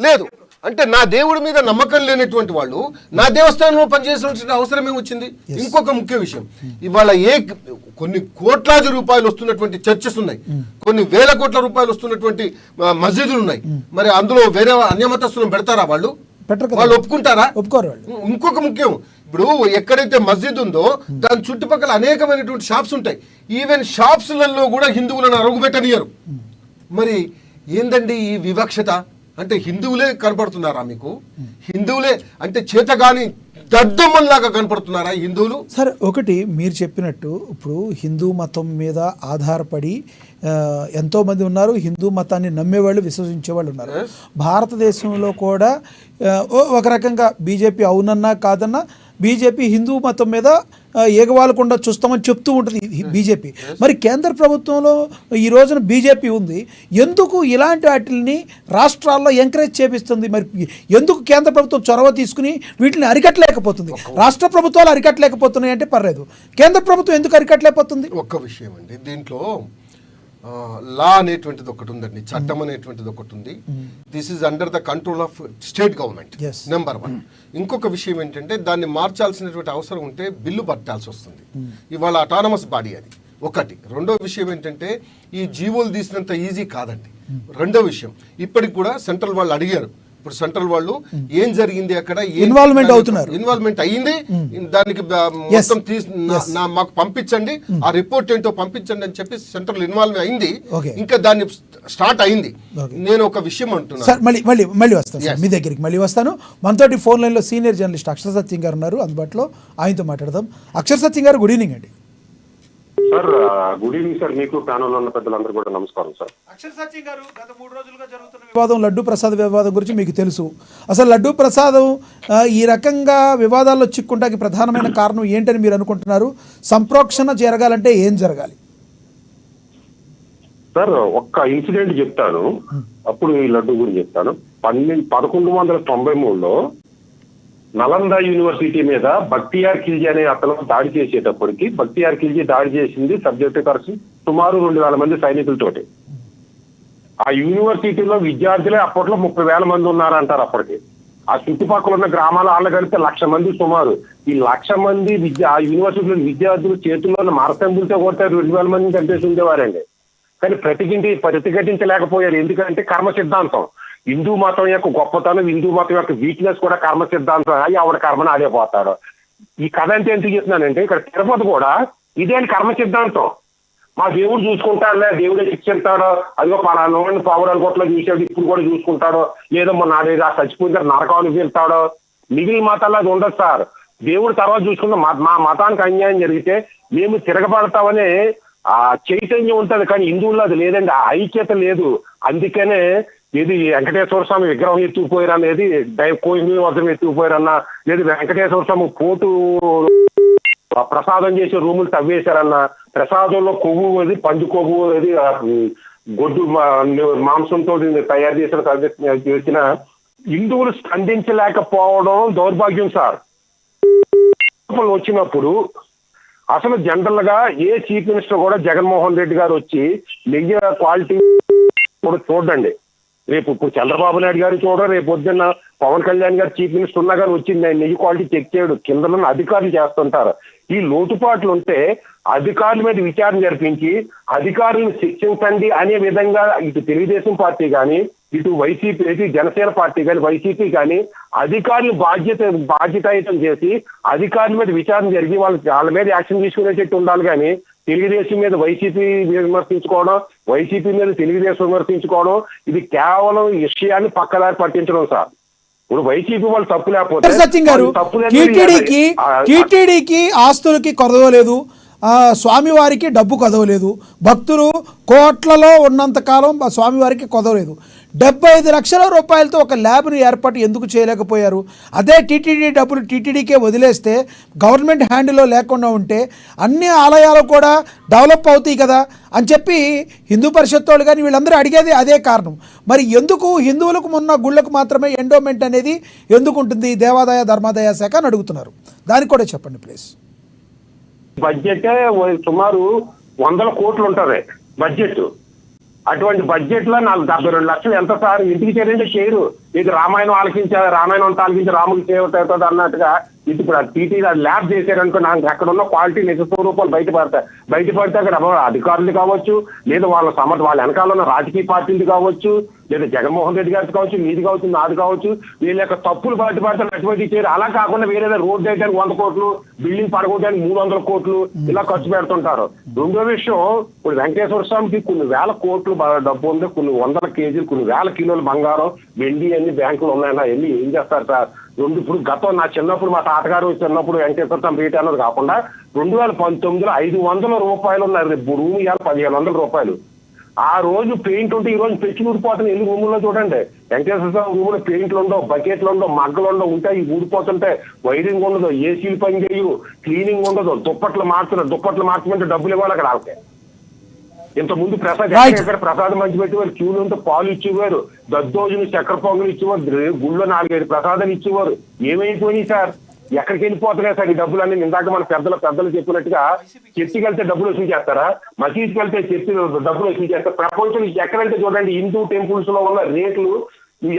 లేదు. అంటే నా దేవుడి మీద నమ్మకం లేనటువంటి వాళ్ళు నా దేవస్థానంలో పనిచేసిన అవసరం ఏమొచ్చింది? ఇంకొక ముఖ్య విషయం, ఇవాళ కొన్ని కోట్లాది రూపాయలు వస్తున్నటువంటి చర్చెస్ ఉన్నాయి, కొన్ని వేల కోట్ల రూపాయలు వస్తున్నటువంటి మసీదులు ఉన్నాయి. మరి అందులో వేరే అన్యమతస్తులను పెడతారా? వాళ్ళు ఒప్పుకుంటారా? ఒప్పుకోరు. ఇంకొక ముఖ్యం, ఇప్పుడు ఎక్కడైతే మస్జిద్ ఉందో దాని చుట్టుపక్కల అనేకమైనటువంటి షాప్స్ ఉంటాయి. ఈవెన్ షాప్స్లలో కూడా హిందువులను అరుగుపెట్టనియరు. మరి ఏందండి ఈ వివక్షత? అంటే హిందువులే కనపడుతున్నారా మీకు? హిందువులే అంటే చేతగాని దద్దమ్మల్లాగా కనపడుతున్నారా హిందువులు? సరే, ఒకటి మీరు చెప్పినట్టు ఇప్పుడు హిందూ మతం మీద ఆధారపడి ఎంతోమంది ఉన్నారు, హిందూ మతాన్ని నమ్మేవాళ్ళు, విశ్వసించేవాళ్ళు ఉన్నారు. భారతదేశంలో కూడా ఒక రకంగా బీజేపీ అవునన్నా కాదన్నా బీజేపీ హిందూ మతం మీద ఏగవాలకుండా చూస్తామని చెప్తూ ఉంటుంది బీజేపీ. మరి కేంద్ర ప్రభుత్వంలో ఈ రోజున బీజేపీ ఉంది, ఎందుకు ఇలాంటి వాటిని రాష్ట్రాల్లో ఎంకరేజ్ చేపిస్తుంది? మరి ఎందుకు కేంద్ర ప్రభుత్వం చొరవ తీసుకుని వీటిని అరికట్టలేకపోతుంది? రాష్ట్ర ప్రభుత్వాలు అరికట్టలేకపోతున్నాయి అంటే పర్లేదు, కేంద్ర ప్రభుత్వం ఎందుకు అరికట్టలేకపోతుంది? ఒక్క విషయం అండి, దీంట్లో లా అనేటువంటిది ఒకటి ఉందండి, చట్టం అనేటువంటిది ఒకటి ఉంది. This is under the control of state government, number 1. ఇంకొక విషయం ఏంటంటే దాన్ని మార్చాల్సినటువంటి అవసరం ఉంటే బిల్లు పట్టాల్సి వస్తుంది. ఇవాళ అటానమస్ బాడీ అది ఒకటి. రెండో విషయం ఏంటంటే ఈ జీవోలు తీసినంత ఈజీ కాదండి. రెండో విషయం, ఇప్పటికి కూడా సెంట్రల్ వాళ్ళు అడిగారు ఇప్పుడు సెంట్రల్ వాళ్ళు ఏం జరిగింది అక్కడ ఇన్వాల్వ్మెంట్ అవుతున్నారు, ఇన్వాల్వ్మెంట్ అయ్యింది, దానికి మొత్తం మాకు పంపించండి, ఆ రిపోర్ట్ ఏంటో పంపించండి అని చెప్పి సెంట్రల్ ఇన్వాల్వ్ అయింది. ఇంకా దాన్ని స్టార్ట్ అయింది. నేను ఒక విషయం అంటున్నాను సార్, మళ్ళీ వస్తాను సార్ మీ దగ్గరికి, మళ్ళీ వస్తాను. మనతోటి ఫోన్ లైన్లో సీనియర్ జర్నలిస్ట్ అక్షర సత్యం గారు ఉన్నారు అందుబాటులో, ఆయనతో మాట్లాడదాం. అక్షర సత్యం గారు, గుడ్ ఈవినింగ్ అండి. సార్ గుడ్ ఈవినింగ్ సార్, మీకు ప్యానల్ ఉన్న పెద్దలందరూ కూడా నమస్కారం సార్. అక్షర సత్యం గారు, గత 3 రోజులుగా జరుగుతున్న వివాదం, లడ్డూ ప్రసాద్ వివాదం గురించి మీకు తెలుసు. అసలు లడ్డూ ప్రసాదం ఈ రకంగా వివాదాల్లో చిక్కుంటానికి ప్రధానమైన కారణం ఏంటని మీరు అనుకుంటున్నారు? సంప్రోక్షణ జరగాలంటే ఏం జరగాలి? సార్ ఒక్క ఇన్సిడెంట్ చెప్తాను, అప్పుడు ఈ లడ్డు గురించి చెప్తాను. 1193లో నలంద యూనివర్సిటీ మీద బక్తియార్ ఖిల్జీ అనే అతను దాడి చేసేటప్పటికి, బక్తియార్ ఖిల్జీ దాడి చేసింది సబ్జెక్ట్ కలిసి సుమారు 2000 మంది సైనికులతోటి. ఆ యూనివర్సిటీలో విద్యార్థులే అప్పట్లో 30,000 మంది ఉన్నారంటారు అప్పటికి. ఆ చుట్టుపక్కల ఉన్న గ్రామాల వాళ్ళు కలిపితే 1,00,000 మంది సుమారు. ఈ 1,00,000 మంది ఆ యూనివర్సిటీలో విద్యార్థులు చేతుల్లో మారసంబులతో కొట్టారు, 2,000 మందిని చంపేసి ఉండేవారండి. కానీ ప్రతిఘటించలేకపోయారు. ఎందుకంటే కర్మ సిద్ధాంతం, హిందూ మతం యొక్క గొప్పతనం, హిందూ మతం యొక్క వీక్నెస్ కూడా కర్మ సిద్ధాంతం. ఆవిడ కర్మను ఆడేపోతాడు. ఈ కథ అంటే ఎందుకు చెప్తున్నానంటే, ఇక్కడ తిరుపతి కూడా ఇదే కర్మ సిద్ధాంతం. మా దేవుడు చూసుకుంటాడులే, దేవుడే శిక్షిస్తాడో, అదిగో పలానా పావురాల కొట్లో చూసాడు ఇప్పుడు కూడా చూసుకుంటాడో, లేదో మొన్న చచ్చిపోయిన నరకానికి వెళ్తాడో. మిగిలిన మతాల్లో అది ఉండదు సార్. దేవుడు తర్వాత చూసుకుంటాం. మా మతానికి అన్యాయం జరిగితే మేము తిరగబడతామనే ఆ చైతన్యం ఉంటది, కానీ హిందువుల్లో అది లేదండి, ఆ ఐక్యత లేదు. అందుకనే ఏది వెంకటేశ్వర స్వామి విగ్రహం ఎత్తుకుపోయారు అనేది, కోహినూరు వద్ద ఎత్తుకుపోయారన్నా, లేదు వెంకటేశ్వర స్వామి పోటు ప్రసాదం చేసే రూములు తవ్వేశారన్నా, ప్రసాదంలో కొవ్వు అది, పంది కొవ్వు అది, గొడ్డు మాంసంతో తయారు చేసిన హిందువులు స్పందించలేకపోవడం దౌర్భాగ్యం సార్. వచ్చినప్పుడు అసలు జనరల్ గా ఏ చీఫ్ మినిస్టర్ కూడా జగన్మోహన్ రెడ్డి గారు వచ్చి నెయ్యి క్వాలిటీ కూడా చూడండి. రేపు ఇప్పుడు చంద్రబాబు నాయుడు గారు చూడరు, రేపు పొద్దున్న పవన్ కళ్యాణ్ గారు చీఫ్ మినిస్టర్ ఉన్నా కానీ వచ్చి నెయ్యి క్వాలిటీ చెక్ చేయడు, కింద అధికారులు చేస్తుంటారు. ఈ లోటుపాట్లు ఉంటే అధికారుల మీద విచారణ జరిపించి అధికారులను శిక్షించండి అనే విధంగా ఇటు తెలుగుదేశం పార్టీ కానీ, ఇటు వైసీపీ జనసేన పార్టీ కానీ, వైసీపీ కానీ అధికారులు బాధ్యతాయుతం చేసి అధికారుల మీద విచారణ జరిగి వాళ్ళ మీద యాక్షన్ తీసుకునేటట్టు ఉండాలి. కానీ తెలుగుదేశం మీద వైసీపీ విమర్శించుకోవడం, వైసీపీ మీద తెలుగుదేశం విమర్శించుకోవడం, ఇది కేవలం విషయాన్ని పక్కదారి పట్టించడం సార్. ఇప్పుడు వైసీపీ వాళ్ళు తప్పు లేకపోతే సత్యం గారు, టీటీడీకి ఆస్తులకి కొదవలేదు, స్వామివారికి డబ్బు కొదవలేదు, భక్తులు కోట్లలో ఉన్నంత కాలం స్వామివారికి కొదవలేదు. 75 లక్షల రూపాయలతో ఒక ల్యాబ్ను ఏర్పాటు ఎందుకు చేయలేకపోయారు? అదే టీటీడీ డబ్బులు టీటీడీకే వదిలేస్తే, గవర్నమెంట్ హ్యాండిల్లో లేకుండా ఉంటే అన్ని ఆలయాలు కూడా డెవలప్ అవుతాయి కదా అని చెప్పి హిందూ పరిషత్ వాళ్ళు కానీ వీళ్ళందరూ అడిగేది అదే కారణం. మరి ఎందుకు హిందువులకు ఉన్న గుళ్ళకు మాత్రమే ఎండోమెంట్ అనేది ఎందుకు ఉంటుంది దేవాదాయ ధర్మాదాయ శాఖ అని అడుగుతున్నారు? దానికి కూడా చెప్పండి ప్లీజ్. బడ్జెట్ సుమారు 100 కోట్లు ఉంటుంది బడ్జెట్. అటువంటి బడ్జెట్ లో 72 లక్షలు ఎంత సార్? ఇంటికి చేరంటే చేయరు. ఇది రామాయణం రామాయణం ఆలకించి రాముడికి చేరుతుంది అన్నట్టుగా ఇప్పుడు టీటీ ల్యాబ్ చేశారనుకో, నాకు అక్కడ ఉన్న క్వాలిటీ నిజ స్వరూపాలు బయటపడితే అక్కడ అధికారులు కావచ్చు, లేదా వాళ్ళ వెనకాల ఉన్న రాజకీయ పార్టీలు కావచ్చు, లేదా జగన్మోహన్ రెడ్డి గారికి కావచ్చు, మీది కావచ్చు, నాది కావచ్చు, వీళ్ళ యొక్క తప్పులు బయటపడతారు అటువంటి చేయరు. అలా కాకుండా వేరే రోడ్డు వేయడానికి 100 కోట్లు, బిల్డింగ్ పడగొట్టడానికి 300 కోట్లు ఇలా ఖర్చు పెడుతుంటారు. రెండో విషయం, ఇప్పుడు వెంకటేశ్వర స్వామికి కొన్ని వేల కోట్లు డబ్బు ఉంది, కొన్ని 100 కేజీలు, కొన్ని వేల కిలోల బంగారం, వెండి అన్ని బ్యాంకులు ఉన్నాయన్నా వెళ్ళి ఏం చేస్తారు సార్? ఇప్పుడు గతం నా చిన్నప్పుడు, మా తాతగారు చిన్నప్పుడు వెంకటేశ్వర స్వామి రేట్ అన్నది కాకుండా 2019లో 500 రూపాయలు ఉన్నారు, రూమ్ ఇవాళ 1500 రూపాయలు. ఆ రోజు పెయింట్ ఉంటే ఈ రోజు పెచ్చి ఊడిపోతుంది. ఎన్ని రూముల్లో చూడండి, వెంకటేశ్వర స్వామి రూమ్ లో పెయింట్లు ఉండవు, బకెట్లు ఉండవు, మగ్గలు ఉండవు, ఉంటాయి ఊడిపోతుంటే, వైరింగ్ ఉండదు, ఏసీలు పని చేయవు, క్లీనింగ్ ఉండదు, దుప్పట్లు మార్చమంటే డబ్బులు ఇవ్వాలి అక్కడ వాళ్ళకి. ఇంత ముందు ప్రసాదం మంచి పెట్టేవారు, క్యూలు ఉంటే పాలు ఇచ్చేవారు, దద్దోజులు చక్కెర పొంగులు ఇచ్చేవారు, గుళ్ళో 4-5 ప్రసాదాలు ఇచ్చేవారు. ఏమైపోయినాయి సార్? ఎక్కడికి వెళ్ళిపోతున్నాయి సార్ ఈ డబ్బులు అన్ని? ఇందాక మన పెద్దలు చెప్పినట్టుగా చర్చికి వెళ్తే డబ్బులు వసూలు చేస్తారా? మసీద్కి వెళ్తే చర్చి డబ్బులు వసూలు చేస్తారు. ప్రపంచం ఎక్కడంటే చూడండి, హిందూ టెంపుల్స్ లో ఉన్న రేట్లు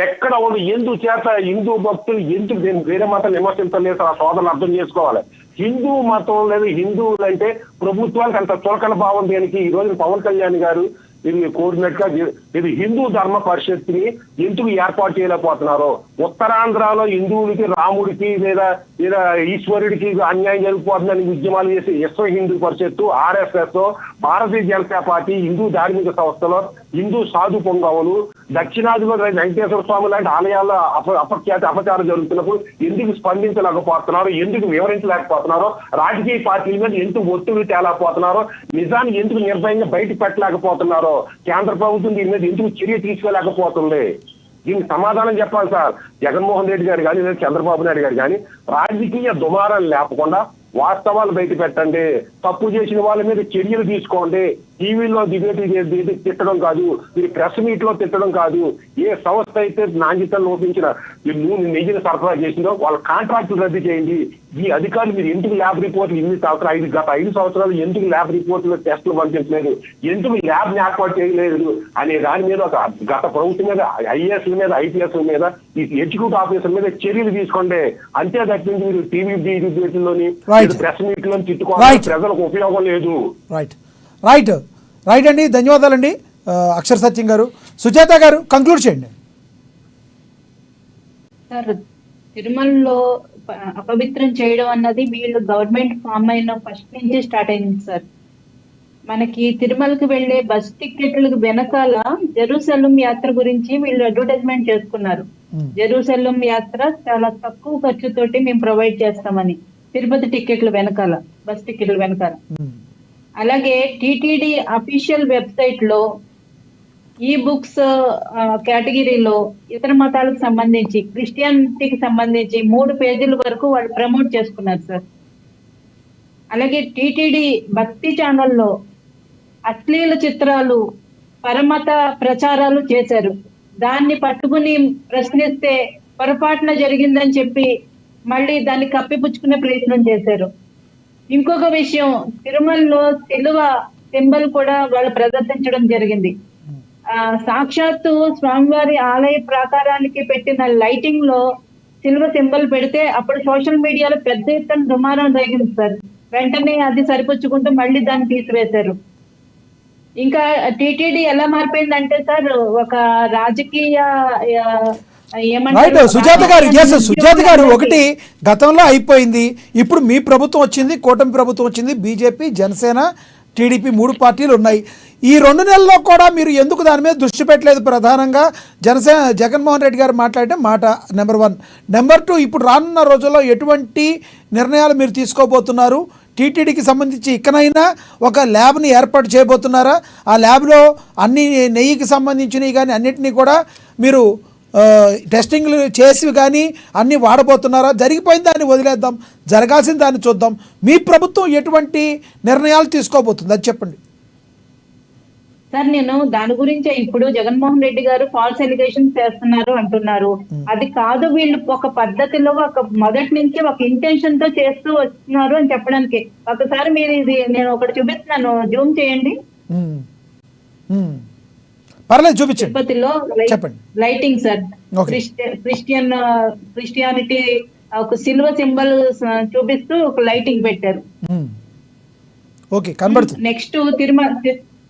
ఎక్కడ ఉండదు. ఎందుచేత హిందూ భక్తులు ఎందుకు వేరే మతం విమర్శించలేదు ఆ సోదరులు అర్థం చేసుకోవాలి. హిందూ మతం లేదు, హిందువులు అంటే ప్రభుత్వానికి అంత చులకన భావం దేనికి? ఈ రోజు పవన్ కళ్యాణ్ గారు మీరు కోరినట్టుగా మీరు హిందూ ధర్మ పరిషత్ని ఎందుకు ఏర్పాటు చేయలేకపోతున్నారో, ఉత్తరాంధ్రలో హిందువులకి, రాముడికి లేదా లేదా ఈశ్వరుడికి అన్యాయం జరిగిపోతుందని ఉద్యమాలు చేసి విశ్వ హిందూ పరిషత్తు, RSS, భారతీయ జనతా పార్టీ, హిందూ ధార్మిక సంస్థలు, హిందూ సాధు పొంగవులు, దక్షిణాదిలో వెంకటేశ్వర స్వామి లాంటి ఆలయాల్లో అపఖ్యాతి అపచారం జరుగుతున్నప్పుడు ఎందుకు స్పందించలేకపోతున్నారో, ఎందుకు వివరించలేకపోతున్నారో, రాజకీయ పార్టీల మీద ఎందుకు ఒత్తిడి తేలేకపోతున్నారో, నిజాన్ని ఎందుకు నిర్భయంగా బయట పెట్టలేకపోతున్నారో, కేంద్ర ప్రభుత్వం దీని మీద ఎందుకు చర్య తీసుకోలేకపోతుంది? దీనికి సమాధానం చెప్పాలి సార్. జగన్మోహన్ రెడ్డి గారు కానీ లేదా చంద్రబాబు నాయుడు గారు కానీ రాజకీయ దుమారాలు లేపకుండా వాస్తవాలు బయట పెట్టండి. తప్పు చేసిన వాళ్ళ మీద చర్యలు తీసుకోండి. టీవీలో డిబేట్ తిట్టడం కాదు, మీరు ప్రెస్ మీట్ లో తిట్టడం కాదు. ఏ సంస్థ అయితే నాణ్యతను లోపించిన నెయ్యిని సరఫరా చేసిందో వాళ్ళ కాంట్రాక్టులు రద్దు చేయండి. ఈ అధికారులు మీరు ఎందుకు ల్యాబ్ రిపోర్ట్లు గత 5 సంవత్సరాలు ఎందుకు ల్యాబ్ రిపోర్ట్లు టెస్టులు పంపించలేదు, ఎందుకు ల్యాబ్ ని ఏర్పాటు చేయలేదు అనే దాని మీద ఒక గత ప్రభుత్వం మీద, IAS మీద, IPS మీద, ఈ ఎగ్జిక్యూటివ్ ఆఫీసర్ మీద చర్యలు తీసుకోండి. అంతే తప్పించి మీరు టీవీ డిబేట్లోని ప్రెస్ మీట్ లో తిట్టుకోవాలి, ప్రజలకు ఉపయోగం లేదు. రైట్ అండి, ధన్యవాదాలండి అక్షర సత్యం గారు. సుజాత గారు కంక్లూడ్ చేయండి. సార్, తిరుమలలో అపవిత్రం చేయడం అన్నది వీళ్ళు గవర్నమెంట్ ఫామ్ అయిన ఫస్ట్ నుంచి స్టార్ట్ అయింది సార్. మనకి తిరుమలకి వెళ్లే బస్ టికెట్లకు వెనకాల జెరూసలం యాత్ర గురించి వీళ్ళు అడ్వర్టైజ్మెంట్ చేసుకున్నారు. జెరూసలం యాత్ర చాలా తక్కువ ఖర్చుతోటి మేము ప్రొవైడ్ చేస్తామని, తిరుపతి టికెట్ల వెనకాల, బస్ టికెట్ల వెనకాల. అలాగే టీటీడీ అఫీషియల్ వెబ్సైట్ లో ఈ బుక్స్ కేటగిరీలో ఇతర మతాలకు సంబంధించి, క్రిస్టియానిటీకి సంబంధించి 3 పేజీల వరకు వాళ్ళు ప్రమోట్ చేసుకున్నారు సార్. అలాగే టీటీడీ భక్తి ఛానల్లో అశ్లీల చిత్రాలు, పరమత ప్రచారాలు చేశారు. దాన్ని పట్టుకుని ప్రశ్నిస్తే పొరపాటున జరిగిందని చెప్పి మళ్ళీ దాన్ని కప్పిపుచ్చుకునే ప్రయత్నం చేశారు. ఇంకొక విషయం, తిరుమలలో సిలువ సింబల్ కూడా వాళ్ళు ప్రదర్శించడం జరిగింది. సాక్షాత్తు స్వామివారి ఆలయ ప్రాకారానికి పెట్టిన లైటింగ్ లో సిల్వ సింబల్ పెడితే అప్పుడు సోషల్ మీడియాలో పెద్ద ఎత్తున దుమారం జరిగింది సార్. వెంటనే అది సరిపుచ్చుకుంటూ మళ్ళీ దాన్ని తీసివేశారు. ఇంకా టీటీడీ ఎలా మారిపోయిందంటే సార్, ఒక రాజకీయ సుజాత గారు ఒకటి గతంలో అయిపోయింది, ఇప్పుడు మీ ప్రభుత్వం వచ్చింది, కూటమి ప్రభుత్వం వచ్చింది, బీజేపీ, జనసేన, టీడీపీ 3 పార్టీలు ఉన్నాయి. ఈ 2 నెలల్లో కూడా మీరు ఎందుకు దాని మీద దృష్టి పెట్టలేదు? ప్రధానంగా జగన్మోహన్ రెడ్డి గారు మాట్లాడే మాట నెంబర్ 1. నెంబర్ 2, ఇప్పుడు రానున్న రోజుల్లో ఎటువంటి నిర్ణయాలు మీరు తీసుకోబోతున్నారు? టీటీడీకి సంబంధించి ఇకనైనా ఒక ల్యాబ్ని ఏర్పాటు చేయబోతున్నారా? ఆ ల్యాబ్లో అన్ని నెయ్యికి సంబంధించినవి కానీ అన్నిటినీ కూడా మీరు టెస్టింగ్లు చేసి కానీ అన్నీ వాడబోతున్నారా? జరిగిపోయిన దాన్ని వదిలేద్దాం, జరగాల్సిన దాన్ని చూద్దాం. మీ ప్రభుత్వం ఎటువంటి నిర్ణయాలు తీసుకోబోతుంది అది చెప్పండి సార్. నేను దాని గురించే, ఇప్పుడు జగన్మోహన్ రెడ్డి గారు ఫాల్స్ ఎలిగేషన్స్ చేస్తున్నారు అంటున్నారు. అది కాదు, వీళ్ళు ఒక పద్ధతిలో ఒక మొదటి నుంచి ఒక ఇంటెన్షన్ తో చేస్తూ వస్తున్నారు అని చెప్పడానికి. ఒకసారి మీరు ఇది నేను ఒకటి చూపిస్తున్నాను, జూమ్ చేయండి. పర్లేదు చూపించండి. తిరుపతిలో లైటింగ్ సార్, క్రిస్టియానిటీ ఒక సిల్వ సింబల్ చూపిస్తూ ఒక లైటింగ్ పెట్టారు. ఓకే, కనబడుతుంది. నెక్స్ట్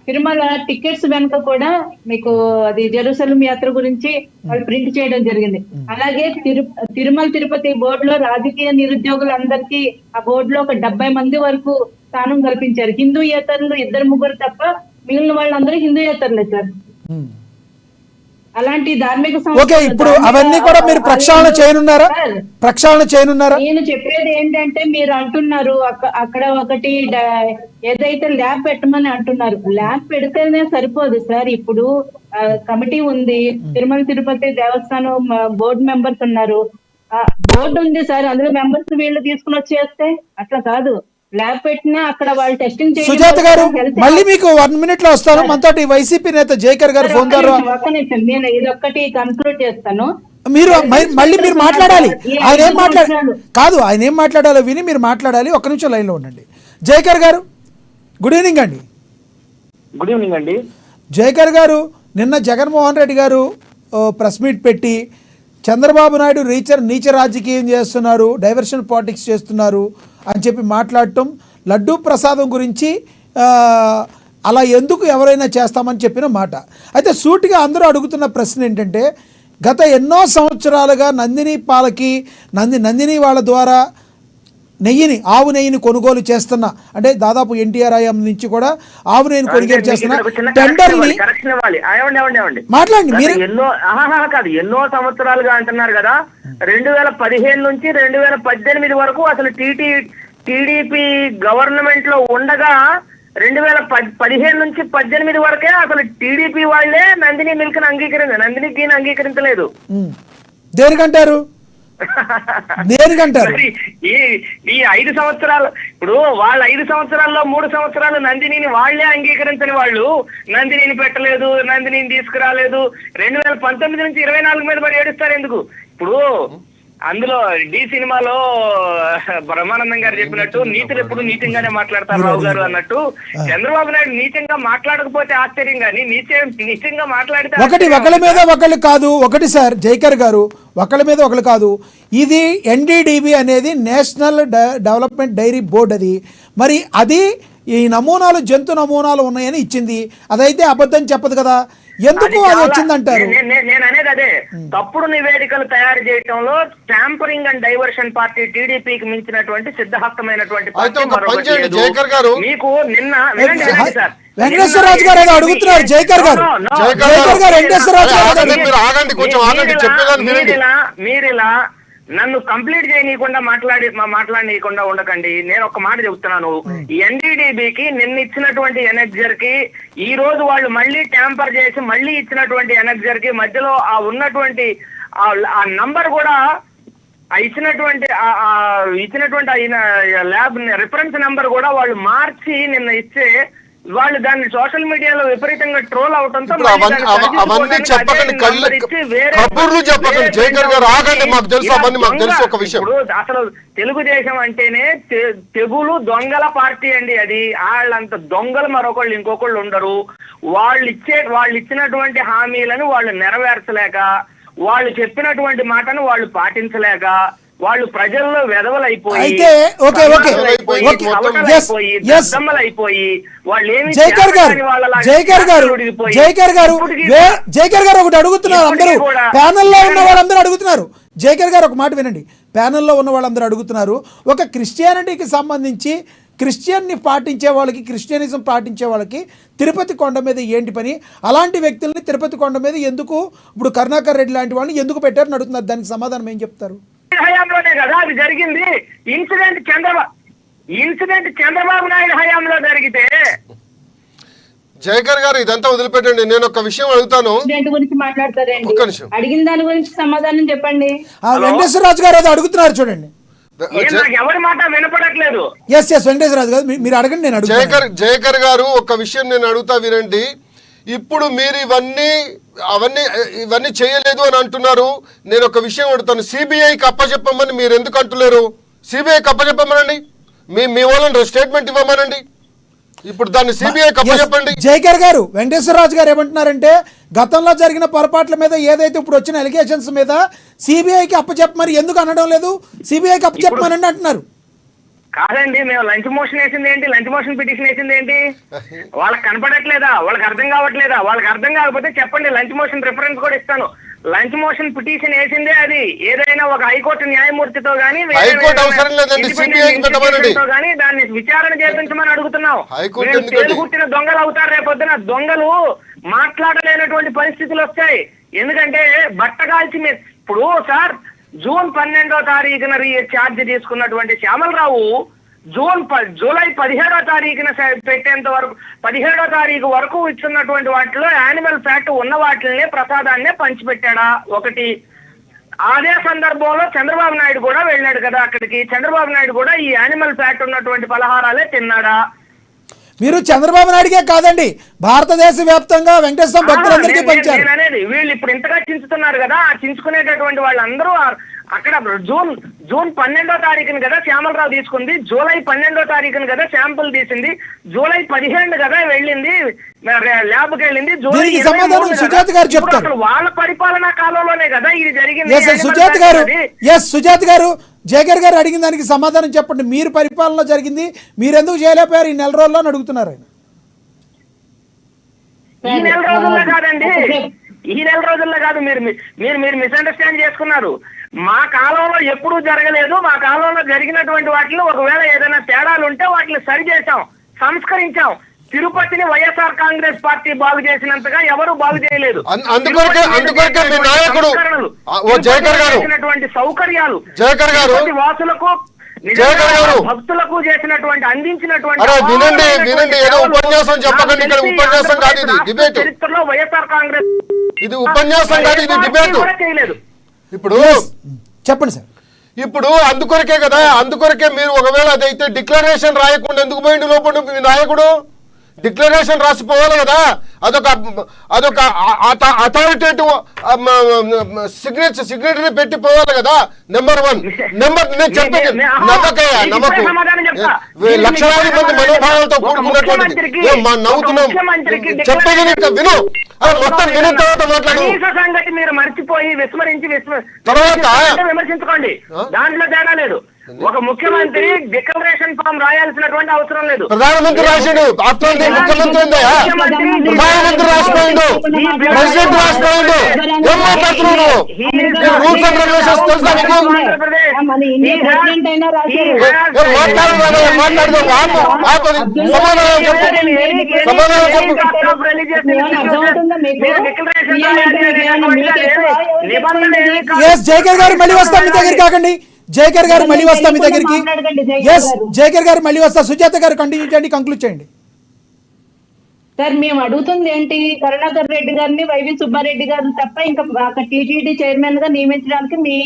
తిరుమల టికెట్స్ వెనుక కూడా మీకు అది జెరూసలం యాత్ర గురించి వాళ్ళు ప్రింట్ చేయడం జరిగింది. అలాగే తిరుమల తిరుపతి బోర్డులో రాజకీయ నిరుద్యోగులందరికీ ఆ బోర్డులో ఒక 70 మంది వరకు స్థానం కల్పించారు. హిందూయేతరులు 2-3 తప్ప మిగిలిన వాళ్ళందరూ హిందూయేతరులే సార్. అలాంటి ధార్మిక ఓకే, ఇప్పుడు అవన్నీ కూడా మీరు ప్రక్షాళన చేయనున్నారా? నేను చెప్పేది ఏంటంటే, మీరు అంటున్నారు అక్కడ ఒకటి ఏదైతే ల్యాబ్ పెట్టమని అంటున్నారు. ల్యాబ్ పెడితేనే సరిపోదు సార్. ఇప్పుడు కమిటీ ఉంది, తిరుమల తిరుపతి దేవస్థానం బోర్డు మెంబర్స్ ఉన్నారు, బోర్డు ఉంది సార్, అందులో మెంబర్స్ వీళ్ళు తీసుకుని వచ్చేస్తే అట్లా కాదు. ల్యాబ్ పెట్టినా అక్కడ వాళ్ళు టెస్టింగ్ చేయాలి. సుజాత గారు, మళ్ళీ మీకు 1 minute లో వస్తాను. మనతోటి వైసీపీ నేత జైకర్ గారు ఫోన్ ద్వారా నేను ఇదొక్కటి కన్క్లూడ్ చేస్తాను. మీరు మళ్ళీ మీరు మాట్లాడాలి. ఆయన ఏం మాట్లాడాలో విని మీరు మాట్లాడాలి. 1 నిమిషం లైన్లో ఉండండి. జైకర్ గారు, గుడ్ ఈవినింగ్ అండి. గుడ్ ఈవినింగ్ అండి. జైకర్ గారు, నిన్న జగన్మోహన్ రెడ్డి గారు ప్రెస్ మీట్ పెట్టి చంద్రబాబు నాయుడు నీచ రాజకీయం చేస్తున్నారు, డైవర్షన్ పాలిటిక్స్ చేస్తున్నారు అని చెప్పి మాట్లాడటం, లడ్డూ ప్రసాదం గురించి అలా ఎందుకు ఎవరైనా చేస్తామని చెప్పిన మాట. అయితే సూటిగా అందరూ అడుగుతున్న ప్రశ్న ఏంటంటే, గత ఎన్నో సంవత్సరాలుగా నందిని పాలకి నందిని వాళ్ళ ద్వారా ఆవు నెయ్యిని కొనుగోలు చేస్తున్న, అంటే దాదాపు ఎన్టీఆర్ హయాం నుంచి కూడా ఆవు నెయ్యిని కొనుగోలు చేస్తున్న టెండర్ని మాట్లాడండి మీరు. ఎన్నో సంవత్సరాలుగా అంటున్నారు కదా. 2015 నుంచి 2018 వరకు అసలు టీడీపీ గవర్నమెంట్ లో ఉండగా 2015 నుంచి 18 వరకే అసలు టీడీపీ వాళ్లే నందిని మిల్క్ నందిని ఘీని అంగీకరించలేదు. దేనికంటారు? ఈ 5 సంవత్సరాలు, ఇప్పుడు వాళ్ళ 5 సంవత్సరాల్లో 3 సంవత్సరాలు నందినిని వాళ్లే అంగీకరించని వాళ్ళు నందినిని పెట్టలేదు, నందినిని తీసుకురాలేదు. 2019 నుంచి 24 మీద మరి ఏడుస్తారు ఎందుకు? ఇప్పుడు అందులో డి సినిమాలో బ్రహ్మానందం గారు చెప్పినట్టు నీతులు ఎప్పుడు నీచంగానే మాట్లాడతారు రావు గారు అన్నట్టు, చంద్రబాబు నాయుడు నీచంగా మాట్లాడకపోతే ఆశ్చర్యం, కానీ నీచంగా మాట్లాడితే ఒకళ్ళ మీద ఒకళ్ళు కాదు. ఒకటి సార్ జైకర్ గారు, ఒకళ్ళ మీద ఒకళ్ళు కాదు. ఇది NDDB అనేది నేషనల్ డెవలప్మెంట్ డైరీ బోర్డ్. అది మరి అది ఈ నమూనాలు జంతు నమూనాలు ఉన్నాయని ఇచ్చింది. అదైతే అబద్ధం చెప్పదు కదా, ఎందుకు అది వచ్చిందంటారు? నేను అనేది అదే, తప్పుడు నివేదికలు తయారు చేయడంలో ట్యాంపరింగ్ అండ్ డైవర్షన్ పార్టీ టీడీపీకి మించినటువంటి సిద్ధహస్తమైనటువంటి మీకు నిన్న వెంకటేశ్వరరాజు గారు ఏదో అడుగుతున్నారు. జైకర్ గారు మీరిలా నన్ను కంప్లీట్ చేయనీయకుండా మాట్లాడనీయకుండా ఉండకండి. నేను ఒక మాట చెప్తున్నాను. NDDBకి నిన్న ఇచ్చినటువంటి ఎనర్జర్ కి ఈ రోజు వాళ్ళు మళ్ళీ ట్యాంపర్ చేసి మళ్ళీ ఇచ్చినటువంటి ఎనర్జర్ కి మధ్యలో ఆ ఉన్నటువంటి ఆ నంబర్ కూడా ఇచ్చినటువంటి ల్యాబ్ రిఫరెన్స్ నంబర్ కూడా వాళ్ళు మార్చి నిన్న ఇస్తే వాళ్ళు దాన్ని సోషల్ మీడియాలో విపరీతంగా ట్రోల్ అవటంతో అవన్నీ చెప్పకండి, కబుర్లు చెప్పకండి. జైకర్ గారు ఆగండి, మాకు తెలుసు అవన్నీ, మాకు తెలుసు ఒక విషయం. అసలు తెలుగుదేశం అంటేనే తెగులు దొంగల పార్టీ అండి. అది వాళ్ళంత దొంగలు మరొకళ్ళు ఇంకొకళ్ళు ఉండరు. వాళ్ళు ఇచ్చినటువంటి హామీలను వాళ్ళు నెరవేర్చలేక, వాళ్ళు చెప్పినటువంటి మాటను వాళ్ళు పాటించలేక, వాళ్ళు ప్రజల్లో వెధవలైపోయి వాళ్ళు ఏమి జైకర్ గారు ఒకటి అడుగుతున్నారు. అందరూ ప్యానెల్లో ఉన్న వాళ్ళందరూ అడుగుతున్నారు. జైకర్ గారు ఒక మాట వినండి. ప్యానెల్లో ఉన్న వాళ్ళందరూ అడుగుతున్నారు, ఒక క్రిస్టియానిటీకి సంబంధించి క్రిస్టియన్ని పాటించే వాళ్ళకి, క్రిస్టియనిజం పాటించే వాళ్ళకి తిరుపతి కొండ మీద ఏంటి పని? అలాంటి వ్యక్తుల్ని తిరుపతి కొండ మీద ఎందుకు, ఇప్పుడు కరుణాకర్ రెడ్డి లాంటి వాళ్ళని ఎందుకు పెట్టారని అడుగుతున్నారు. దానికి సమాధానం ఏం చెప్తారు? హయాంలోనే కదా అది జరిగింది. ఇన్సిడెంట్ చంద్రబాబు నాయుడు హయాంలో జరిగితే. జైకర్ గారు ఇదంతా వదిలిపెట్టండి, నేను ఒక విషయం అడుగుతాను. గురించి మాట్లాడతారండి, అడిగిన దాని గురించి సమాధానం చెప్పండి. వెంకటేశ్వరరాజు గారు ఏదో అడుగుతున్నారు చూడండి. ఎవరి మాట వినపడట్లేదు. వెంకటేశ్వరరాజు గారు మీరు అడగండి, నేను అడుగుతాను. జైకర్ గారు ఒక విషయం నేను అడుగుతా, వినండి. ఇప్పుడు మీరు ఇవన్నీ చేయలేదు అని అంటున్నారు. నేను ఒక విషయం అడుగుతాను, సిబిఐకి అప్పచెప్పమని మీరు ఎందుకు అంటున్నారు? సిబిఐకి అప్పచెప్పమనండి, మీ వాళ్ళని స్టేట్మెంట్ ఇవ్వమనండి. ఇప్పుడు దాన్ని సిబిఐకి అప్పచెప్పండి. జైకర్ గారు, వెంకటేశ్వరరాజు గారు ఏమంటున్నారంటే, గతంలో జరిగిన పొరపాట్ల మీద ఏదైతే ఇప్పుడు వచ్చిన ఎలిగేషన్స్ మీద సిబిఐకి అప్పచెప్పమని ఎందుకు అనడం లేదు? సిబిఐకి అప్పచెప్పమని అంటున్నారు. కాదండి, మేము లంచ్ మోషన్ వేసింది ఏంటి, లంచ్ మోషన్ పిటిషన్ వేసింది ఏంటి? వాళ్ళకి కనపడట్లేదా? వాళ్ళకి అర్థం కావట్లేదా? వాళ్ళకి అర్థం కాకపోతే చెప్పండి, లంచ్ మోషన్ రిఫరెన్స్ కూడా ఇస్తాను. లంచ్ మోషన్ పిటిషన్ వేసిందే అది ఏదైనా ఒక హైకోర్టు న్యాయమూర్తితో గానీ గానీ దాన్ని విచారణ చేయించమని అడుగుతున్నాం. తేలుగుట్టిన దొంగలు అవుతారు రేపొద్దున. దొంగలు మాట్లాడలేనటువంటి పరిస్థితులు వస్తాయి. ఎందుకంటే బట్టగాల్చి ఇప్పుడు సార్ జూన్ 12వ తారీఖున ఛార్జ్ తీసుకున్నటువంటి శ్యామలరావు జూలై 17వ తారీఖున పెట్టేంత వరకు 17వ తారీఖు వరకు ఇస్తున్నటువంటి వాటిలో యానిమల్ ఫ్యాట్ ఉన్న వాటినే ప్రసాదాన్నే పంచిపెట్టాడా? ఒకటి. అదే సందర్భంలో చంద్రబాబు నాయుడు కూడా వెళ్ళాడు కదా అక్కడికి. చంద్రబాబు నాయుడు కూడా ఈ యానిమల్ ఫ్యాట్ ఉన్నటువంటి పలహారాలే తిన్నాడా? మీరు చంద్రబాబు నాయుడుకే కాదండి, భారతదేశ వ్యాప్తంగా వెంకటేశ్వర భక్తులందరికీ పంచారు. అనేది వీళ్ళు ఇప్పుడు ఇంతగా చించుతున్నారు కదా, ఆ చించుకునేటటువంటి వాళ్ళందరూ అక్కడ జూన్ 12వ తారీఖున కదా శ్యామలరావు తీసుకుంది, జూలై 12వ తారీఖున కదా శాంపుల్ తీసింది, జూలై 15 కదా వెళ్ళింది ల్యాబ్కి వెళ్ళింది. జూలై సమాధానం సుజాత గారు చెప్తారు. వాళ్ళ పరిపాలనా కాలంలోనే కదా ఇది జరిగింది. సుజాత గారు జైకర్ గారు అడిగిన దానికి సమాధానం చెప్పండి. మీరు పరిపాలన జరిగింది, మీరు ఎందుకు చేయలేకపోయారు ఈ నెల రోజుల్లో అని అడుగుతున్నారు ఆయన. ఈ నెల రోజుల్లో కాదండి, ఈ నెల రోజుల్లో కాదు. మీరు మీరు మిస్అండర్స్టాండ్ చేసుకున్నారు. మా కాలంలో ఎప్పుడూ జరగలేదు. మా కాలంలో జరిగినటువంటి వాటిలో ఒకవేళ ఏదైనా తేడాలు ఉంటే వాటిని సరి చేశాం, సంస్కరించాం. తిరుపతిని వైఎస్ఆర్ కాంగ్రెస్ పార్టీ బాగు చేసినంతగా ఎవరు బాగు చేయలేదు. అందుకొరకే మీ నాయకుడు జయకర్ గారు సౌకర్యాలు వాసులకు భక్తులకు చేసినటువంటి అందించినటువంటి వినండి ఏదో ఉపన్యాసం చెప్పకండి. ఇక్కడ ఉపన్యాసం కాదు, ఇది డిబేట్. చరిత్రలో వైఎస్ఆర్ కాంగ్రెస్ ఇది ఉపన్యాసం కాదు, ఇది డిబేట్. చేయలేదు. ఇప్పుడు చెప్పండి సార్. ఇప్పుడు అందుకొరకే కదా, అందుకొరకే మీరు ఒకవేళ అదైతే డిక్లరేషన్ రాయకుండా ఎందుకు పోయింది లోపల మీ నాయకుడు? డిక్లరేషన్ రాసిపోవాలి కదా. అదొక అథారిటేటివ్ సిగ్నేటరీ పెట్టి పోవాలి కదా. నెంబర్ 1. నేను చెప్పేది నమ్మకం లక్షలాది మంది మనోభావాలతో కూడుకున్నటువంటి నవ్వుతున్నాం. చెప్పేది విను, మొత్తం విన్న తర్వాత మాట్లాడు. సంగతి మీరు మర్చిపోయి తర్వాత విమర్శించుకోండి, దాంట్లో తేడా లేదు. ఒక ముఖ్యమంత్రి డిక్లరేషన్ ఫామ్ రాయాల్సినటువంటి అవసరం లేదు. ప్రధానమంత్రి రాసిండు. ముఖ్యమంత్రి ప్రధానమంత్రి రాసిపోయిండు, ప్రెసిడెంట్ రాసిపోయిండు. ఏం మాట్లాడుతున్నావు? రూల్స్ అండ్ రెగ్యులేషన్స్ తెలుసా నీకు? సమాధానం జయకర్ గారు మళ్ళీ వస్తాం మీ దగ్గరికి. కాకండి జయకర్ గారు మళ్ళీ వస్తాం మీ దగ్గరికి. జయకర్ గారు మళ్ళీ వస్తా. సుజాత గారు కంటిన్యూ చేయండి, కంక్లూడ్ చేయండి. సార్ మేము అడుగుతుంది ఏంటి, కరుణాకర్ రెడ్డి గారిని వైవి సుబ్బారెడ్డి గారు తప్ప ఇంకా టీటీడీ చైర్మన్ గా నియమించడానికి మీ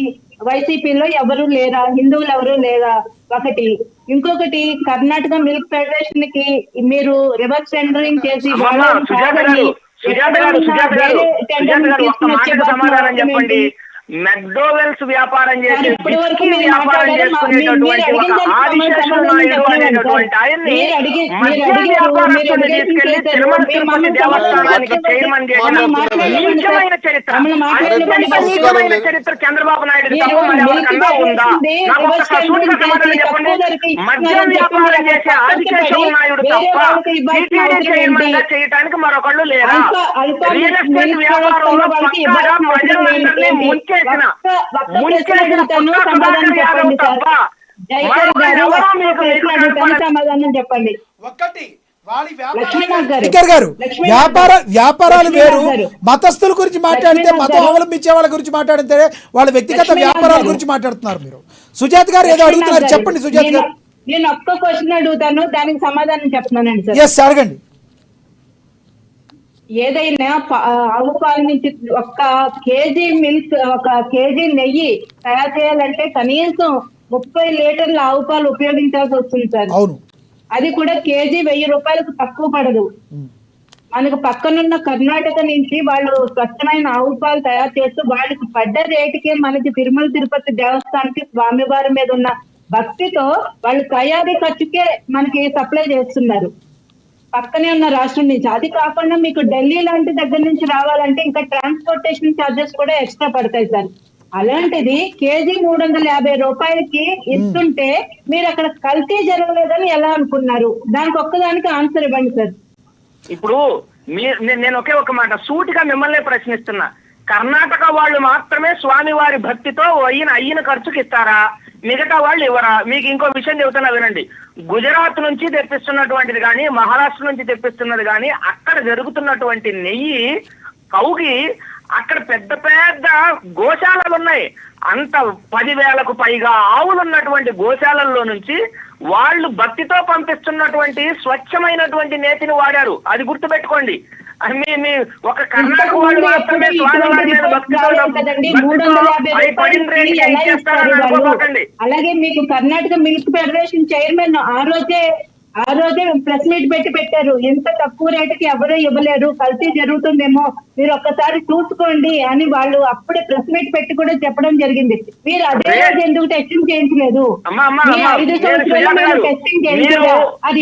వైసీపీలో ఎవరు లేరా, హిందువులు ఎవరు లేరా? ఒకటి. ఇంకొకటి, కర్ణాటక మిల్క్ ఫెడరేషన్ కి మీరు రివర్స్ టెండరింగ్ చేసి సమాధానం చెప్పండి. మెక్డోవెల్స్ వ్యాపారం చేసి వ్యాపారం చేసుకునేటటువంటి ఒక ఆదిశేషు నాయుడు అనేటటువంటి ఆయన్ని మద్యం వ్యాపారస్తులు తీసుకెళ్లి తిరుమల తిరుపతి దేవస్థానానికి చైర్మన్ చేసిన నీచమైన చరిత్ర, నీచమైన చరిత్ర చంద్రబాబు నాయుడు తప్ప మరి ఎవరికన్నా ఉందా? నాకు ఒక సూటిగా సమాధానం చెప్పండి. మద్యం వ్యాపారం చేసే ఆదిశేషు నాయుడు తప్ప టీటీడీ చైర్మన్ గా చేయడానికి మరొకళ్ళు లేరా? రియల్ ఎస్టేట్ వ్యాపారంలో పక్కాగా ప్రజలందరినీ ముంచేసిన సమాధానం చెప్పండి. వ్యాపారాలు వేరు. మతస్థుల గురించి మాట్లాడితే, మతం అవలంబించే వాళ్ళ గురించి మాట్లాడితే వాళ్ళ వ్యక్తిగత వ్యాపారాల గురించి మాట్లాడుతున్నారు మీరు. సుజాత్ గారు ఏదో అడుగుతున్నారు, చెప్పండి సుజాత్ గారు. నేను ఒక్క క్వశ్చన్ అడుగుతాను, దానికి సమాధానం చెప్తున్నానండి సార్. ఎస్, అడగండి. ఏదైనా ఆవు పాలు నుంచి ఒక కేజీ మిల్క్, ఒక కేజీ నెయ్యి తయారు చేయాలంటే కనీసం 30 లీటర్ల ఆవు పాలు ఉపయోగించాల్సి వస్తుంది సార్. అవును. అది కూడా కేజీ 1000 రూపాయలకు తక్కువ పడదు. మనకు పక్కనున్న కర్ణాటక నుంచి వాళ్ళు స్వచ్ఛమైన ఆవు పాలు తయారు చేస్తూ వాళ్ళకి పడ్డ రేటుకే మనకి తిరుమల తిరుపతి దేవస్థానానికి స్వామివారి మీద ఉన్న భక్తితో వాళ్ళు తయారీ ఖర్చుకే మనకి సప్లై చేస్తున్నారు పక్కనే ఉన్న రాష్ట్రం నుంచి. అది కాకుండా మీకు ఢిల్లీ లాంటి దగ్గర నుంచి రావాలంటే ఇంకా ట్రాన్స్పోర్టేషన్ ఛార్జెస్ కూడా ఎక్స్ట్రా పడతాయి సార్. అలాంటిది కేజీ 350 రూపాయలకి ఇస్తుంటే మీరు అక్కడ కల్తీ జరగలేదని ఎలా అనుకున్నారు? దానికి ఒక్కదానికి ఆన్సర్ ఇవ్వండి సార్. ఇప్పుడు నేను ఒకే ఒక మాట సూటిగా మిమ్మల్ని ప్రశ్నిస్తున్నా. కర్ణాటక వాళ్ళు మాత్రమే స్వామివారి భక్తితో అయిన ఖర్చుకి ఇస్తారా? మిగతా వాళ్ళు ఇవ్వరా? మీకు ఇంకో విషయం చెబుతున్నా వినండి. గుజరాత్ నుంచి తెప్పిస్తున్నటువంటిది కానీ, మహారాష్ట్ర నుంచి తెప్పిస్తున్నది కానీ, అక్కడ జరుగుతున్నటువంటి నెయ్యి కౌగి అక్కడ పెద్ద పెద్ద గోశాలలు ఉన్నాయి. అంత 10,000కు పైగా ఆవులు ఉన్నటువంటి గోశాలల్లో నుంచి వాళ్ళు భక్తితో పంపిస్తున్నటువంటి స్వచ్ఛమైనటువంటి నేతిని వాడారు. అది గుర్తుపెట్టుకోండి. మీ ఒక కర్ణాటక వాళ్ళు మాత్రమే అలాగే మీకు కర్ణాటక మిల్క్ ఫెడరేషన్ చైర్మన్ ఆ రోజే ప్రెస్ మీట్ పెట్టారు. ఎంత తక్కువ రేటుకి ఎవరూ ఇవ్వలేరు, కల్తీ జరుగుతుందేమో, మీరు ఒక్కసారి చూసుకోండి అని వాళ్ళు అప్పుడే ప్రెస్ మీట్ పెట్టి కూడా చెప్పడం జరిగింది. మీరు అదే రోజు ఎందుకు టెస్టింగ్ చేయించలేదు? 5 సంవత్సరాలు టెస్టింగ్ చేయించలేదు. అది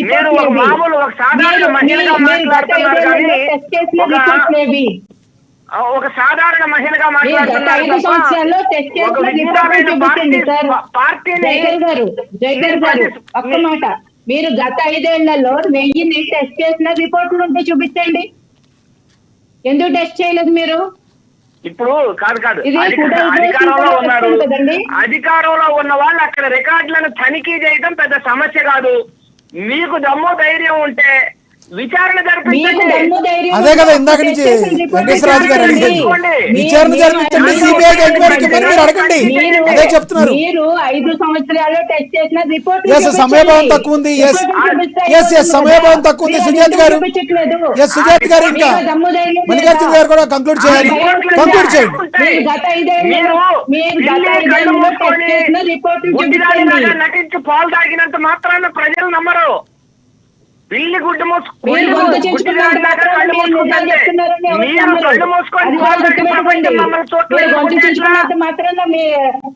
ఒక సాధారణ మహిళగా జయకర్ గారు ఒక్క మాట, మీరు గత 5 ఏళ్లలో నెయ్యిని టెస్ట్ చేసిన రిపోర్టులు ఉంటే చూపించండి. ఎందుకు టెస్ట్ చేయలేదు మీరు? ఇప్పుడు కాదు ఇది అధికారంలో ఉన్నారు. కదండి. అధికారంలో ఉన్న వాళ్ళు అక్కడ రికార్డులను తనిఖీ చేయడం పెద్ద సమస్య కాదు. మీకు దమ్ము ధైర్యం ఉంటే విచారణ జరిపించండి. అదే కదా ఇందాక నుంచి వెంకటేశ్వరరాజు గారు అడిగేది, విచారణ జరిపించండి, సిబిఐ ఎంక్వైరీకి మరి మీరు అడగండి, అదే చెప్తున్నారు. మీరు 5 సంవత్సరాలు టెస్ట్ చేసిన రిపోర్ట్ సమయభావం తక్కువ ఉంది. సమయభావం తక్కువ ఉంది. సుజాత్ గారు, సుజాత్ గారు, ఇంకా మల్లికార్జున గారు కూడా కంక్లూడ్ చేయాలి. కంక్లూడ్ చేయండి. నటించి పాలు తాగినంత మాత్రాన ప్రజలు నమ్మరు. పిల్లి గుడ్డు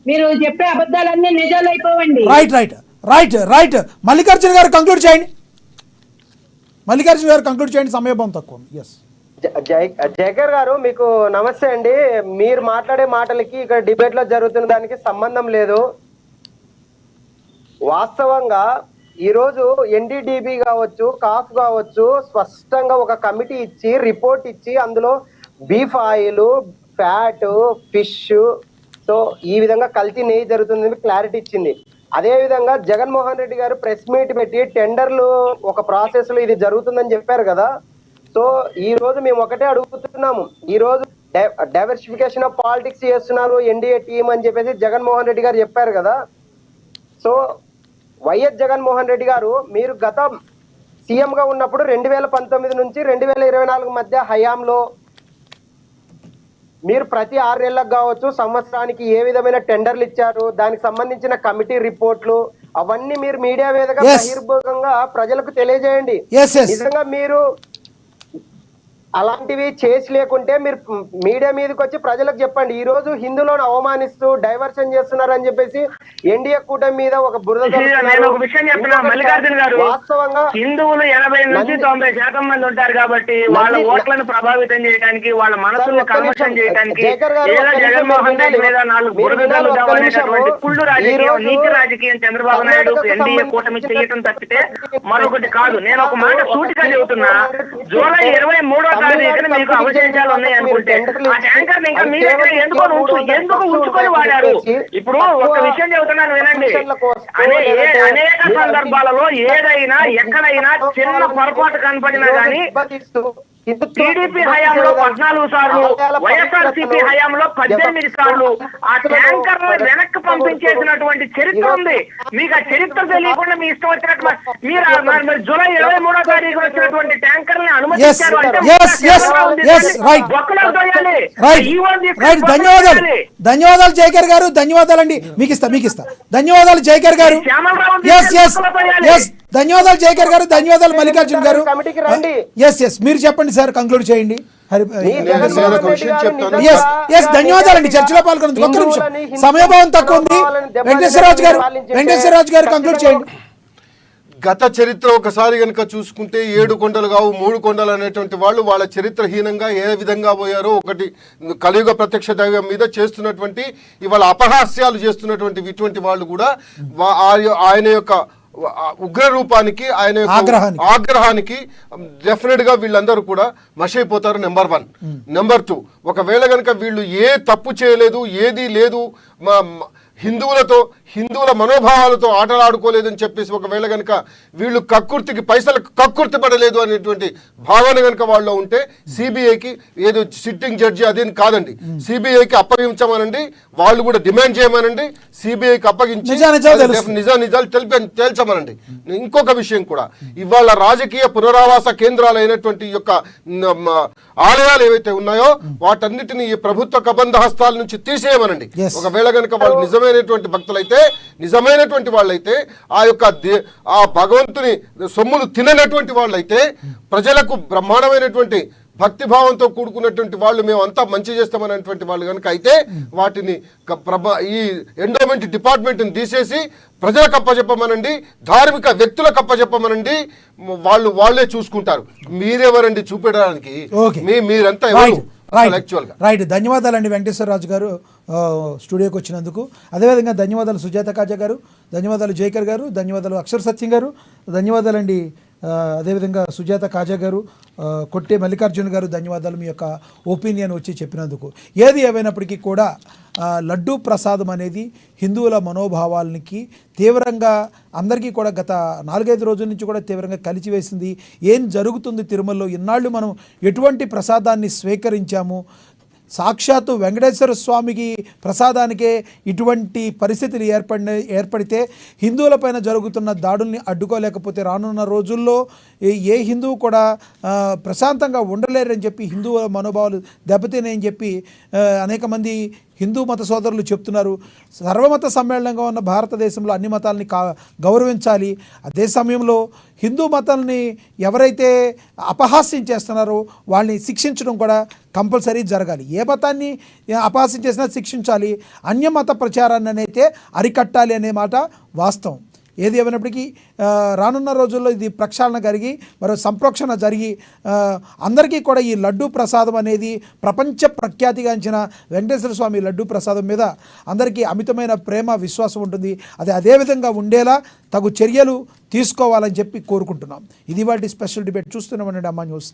మీరు చెప్పే అబద్ధాలన్నీ నిజాలు అయిపోవండి. Right right right right Mallikarjuna గారు కంక్లూడ్ చేయండి. మల్లికార్జున గారు కంక్లూడ్ చేయండి. సమయభావం తక్కువ ఉంది. ఎస్ జయకర్ గారు, మీకు నమస్తే అండి. మీరు మాట్లాడే మాటలకి ఇక్కడ డిబేట్ లో జరుగుతున్న దానికి సంబంధం లేదు. వాస్తవంగా ఈ రోజు ఎన్డీడీబీ కావచ్చు, కాఫ్ కావచ్చు, స్పష్టంగా ఒక కమిటీ ఇచ్చి రిపోర్ట్ ఇచ్చి అందులో beef oil, fat, fish, so ఈ విధంగా కల్తీ నెయ్యి జరుగుతుందని క్లారిటీ ఇచ్చింది. అదే విధంగా జగన్మోహన్ రెడ్డి గారు ప్రెస్ మీట్ పెట్టి టెండర్లు ఒక ప్రాసెస్ లో ఇది జరుగుతుందని చెప్పారు కదా. సో ఈ రోజు మేము ఒకటే అడుగుతున్నాము, ఈ రోజు డైవర్సిఫికేషన్ ఆఫ్ పాలిటిక్స్ చేస్తున్నారు ఎన్డీఏ టీం అని చెప్పేసి జగన్మోహన్ రెడ్డి గారు చెప్పారు కదా. సో వైఎస్ జగన్మోహన్ రెడ్డి గారు మీరు గత సీఎం గా ఉన్నప్పుడు 2019 నుంచి 2024 మధ్య హయాంలో మీరు ప్రతి 6 నెలలకు కావచ్చు, సంవత్సరానికి ఏ విధమైన టెండర్లు ఇచ్చారు, దానికి సంబంధించిన కమిటీ రిపోర్ట్లు అవన్నీ మీరు మీడియా వేదికగా బహిర్భూతంగా ప్రజలకు తెలియజేయండి. నిజంగా మీరు అలాంటివి చేసి లేకుంటే మీరు మీడియా మీదకి వచ్చి ప్రజలకు చెప్పండి. ఈ రోజు హిందువులను అవమానిస్తూ డైవర్షన్ చేస్తున్నారని చెప్పేసి ఎన్డీఏ కూటమి మీద ఒక బురద. నేను ఒక విషయం చెప్తున్నా మల్లికార్జున గారు, వాస్తవంగా హిందువులు 80 నుంచి 90% మంది ఉంటారు కాబట్టి వాళ్ళ ఓట్లను ప్రభావితం చేయడానికి, వాళ్ళ మనసులను కన్వర్షన్ చేయడానికి జగన్మోహన్ రెడ్డి మీద 4 బురదలు అనేటువంటి కుళ్ళు రాజకీయం, నీతి రాజకీయం చంద్రబాబు నాయుడు ఎన్డీఏ కూటమి చేయటం తప్పితే మరొకటి కాదు. నేను ఒక మాట సూటిగా చెబుతున్నా, జూలై 23వ తారీఖున మీకు అవశేషాలు ఉన్నాయి అనుకుంటే ఆ ట్యాంకర్ ఇంకా మీ దగ్గర ఎందుకు ఉంచుకొని వాడారు? ఇప్పుడు ఒక విషయం చెబుతున్నాను వినండి. అనేక సందర్భాలలో ఏదైనా ఎక్కడైనా చిన్న పొరపాటు కనపడినా గానీ టీడీపీ హయాంలో 14 సార్లు, వైఎస్ఆర్సీపీ హయాంలో 18 సార్లు ఆ ట్యాంకర్ వెనక్కి పంపించేసినటువంటి చరిత్ర ఉంది. మీకు ఆ చరిత్ర తెలియకుండా మీ ఇష్టం వచ్చినట్టు మీరు జూలై 23వ తారీఖు వచ్చినటువంటి ట్యాంకర్ ని అనుమతించారు అంటే ధన్యవాదాలు జయకర్ గారు. ధన్యవాదాలండి. మీకు ఇస్తా. ధన్యవాదాలు జయకర్ గారు. ధన్యవాదాలు జయకర్ గారు. ధన్యవాదాలు మల్లికార్జున గారు. మీరు చెప్పండి సార్, కంక్లూడ్ చేయండి. ధన్యవాదాలండి చర్చలో పాల్గొన్నందుకు. ఒక్క నిమిషం, సమయభావం తక్కువ ఉంది. వెంకటేశ్వరరాజు గారు కంక్లూడ్ చేయండి. గత చరిత్ర ఒకసారి కనుక చూసుకుంటే 7 కొండలు కావు 3 కొండలు అనేటువంటి వాళ్ళు వాళ్ళ చరిత్రహీనంగా ఏ విధంగా పోయారో, ఒకటి కలియుగ ప్రత్యక్ష దైవం మీద చేస్తున్నటువంటి ఇవాళ అపహాస్యాలు చేస్తున్నటువంటి ఇటువంటి వాళ్ళు కూడా ఆయన యొక్క ఉగ్ర రూపానికి, ఆయన ఆగ్రహానికి డెఫినెట్ గా వీళ్ళందరూ కూడా మషైపోతారు. నెంబర్ 1. నెంబర్ 2, ఒకవేళ కనుక వీళ్ళు ఏ తప్పు చేయలేదు, ఏది లేదు, హిందువుల మనోభావాలతో ఆటలాడుకోలేదని చెప్పేసి ఒకవేళ కనుక వీళ్ళు పైసలకు కక్కుర్తి పడలేదు అనేటువంటి భావన కనుక వాళ్ళు ఉంటే సిబిఐకి ఏదో సిట్టింగ్ జడ్జి అదేం కాదండి, సిబిఐకి అప్పగించమనండి. వాళ్ళు కూడా డిమాండ్ చేయమనండి. సిబిఐకి అప్పగించి నిజాలు తేల్చమనండి. ఇంకొక విషయం కూడా, ఇవాళ రాజకీయ పునరావాస కేంద్రాలు అయినటువంటి యొక్క ఆలయాలు ఏవైతే ఉన్నాయో వాటన్నిటిని ఈ ప్రభుత్వ కబంధ హస్తాల నుంచి తీసేయమనండి. ఒకవేళ కనుక వాళ్ళు నిజమైనటువంటి భక్తులైతే, నిజమైనటువంటి వాళ్ళైతే, ఆ భగవంతుని సొమ్ములు తిననటువంటి వాళ్ళైతే, ప్రజలకు బ్రహ్మాండమైనటువంటి భక్తిభావంతో కూడుకున్నటువంటి వాళ్ళు మేమంతా మంచి చేస్తామనేటువంటి వాళ్ళు కనుక అయితే వాటిని ఈ ఎండోమెంట్ డిపార్ట్మెంట్ని తీసేసి ప్రజలకు అప్పచెప్పమనండి, ధార్మిక వ్యక్తులకు అప్పచెప్పమనండి. వాళ్ళే చూసుకుంటారు. మీరెవరండి చూపెట్టడానికి? మీరంతా ఎవరు? రైట్. ధన్యవాదాలండి వెంకటేశ్వరరాజు గారు స్టూడియోకి వచ్చినందుకు. అదేవిధంగా ధన్యవాదాలు సుజాత కాజా గారు, ధన్యవాదాలు జయకర్ గారు, ధన్యవాదాలు అక్షర్ సత్యం గారు, ధన్యవాదాలండి అదేవిధంగా సుజాత కాజా గారు, కొట్టే మల్లికార్జున గారు ధన్యవాదాలు మీ యొక్క ఒపీనియన్ వచ్చి చెప్పినందుకు. ఏది ఏమైనప్పటికీ కూడా లడ్డూ ప్రసాదం అనేది హిందువుల మనోభావాలకి తీవ్రంగా అందరికీ కూడా గత 4-5 రోజుల నుంచి కూడా తీవ్రంగా కలిచివేసింది. ఏం జరుగుతుంది తిరుమలలో, ఇన్నాళ్ళు మనం ఎటువంటి ప్రసాదాన్ని స్వీకరించాము, సాక్షాత్తు వెంకటేశ్వర స్వామికి ప్రసాదానికే ఇటువంటి పరిస్థితులు ఏర్పడితే హిందువులపైన జరుగుతున్న దాడుల్ని అడ్డుకోలేకపోతే రానున్న రోజుల్లో ఏ హిందువు కూడా ప్రశాంతంగా ఉండలేరని చెప్పి, హిందువుల మనోభావాలు దెబ్బతినాయని చెప్పి అనేక మంది హిందూ మత సోదరులు చెప్తున్నారు. సర్వమత సమ్మేళనంగా ఉన్న భారతదేశంలో అన్ని మతాలని గౌరవించాలి. అదే సమయంలో హిందూ మతాలని ఎవరైతే అపహాస్యం చేస్తున్నారో వాళ్ళని శిక్షించడం కూడా కంపల్సరీ జరగాలి. ఏ మతాన్ని అపహాస్యం చేసినా శిక్షించాలి, అన్యమత ప్రచారాన్ని అయితే అరికట్టాలి అనే మాట వాస్తవం. ఏది ఏమైనప్పటికీ రానున్న రోజుల్లో ఇది ప్రక్షాళన జరిగి మరో సంప్రోక్షణ జరిగి అందరికీ కూడా ఈ లడ్డూ ప్రసాదం అనేది ప్రపంచ ప్రఖ్యాతిగాంచిన వెంకటేశ్వర స్వామి లడ్డూ ప్రసాదం మీద అందరికీ అమితమైన ప్రేమ విశ్వాసం ఉంటుంది. అదేవిధంగా ఉండేలా తగు చర్యలు తీసుకోవాలని చెప్పి కోరుకుంటున్నాం. ఇది వాటి స్పెషల్ డిబేట్. చూస్తున్నామండి అమ్మా న్యూస్.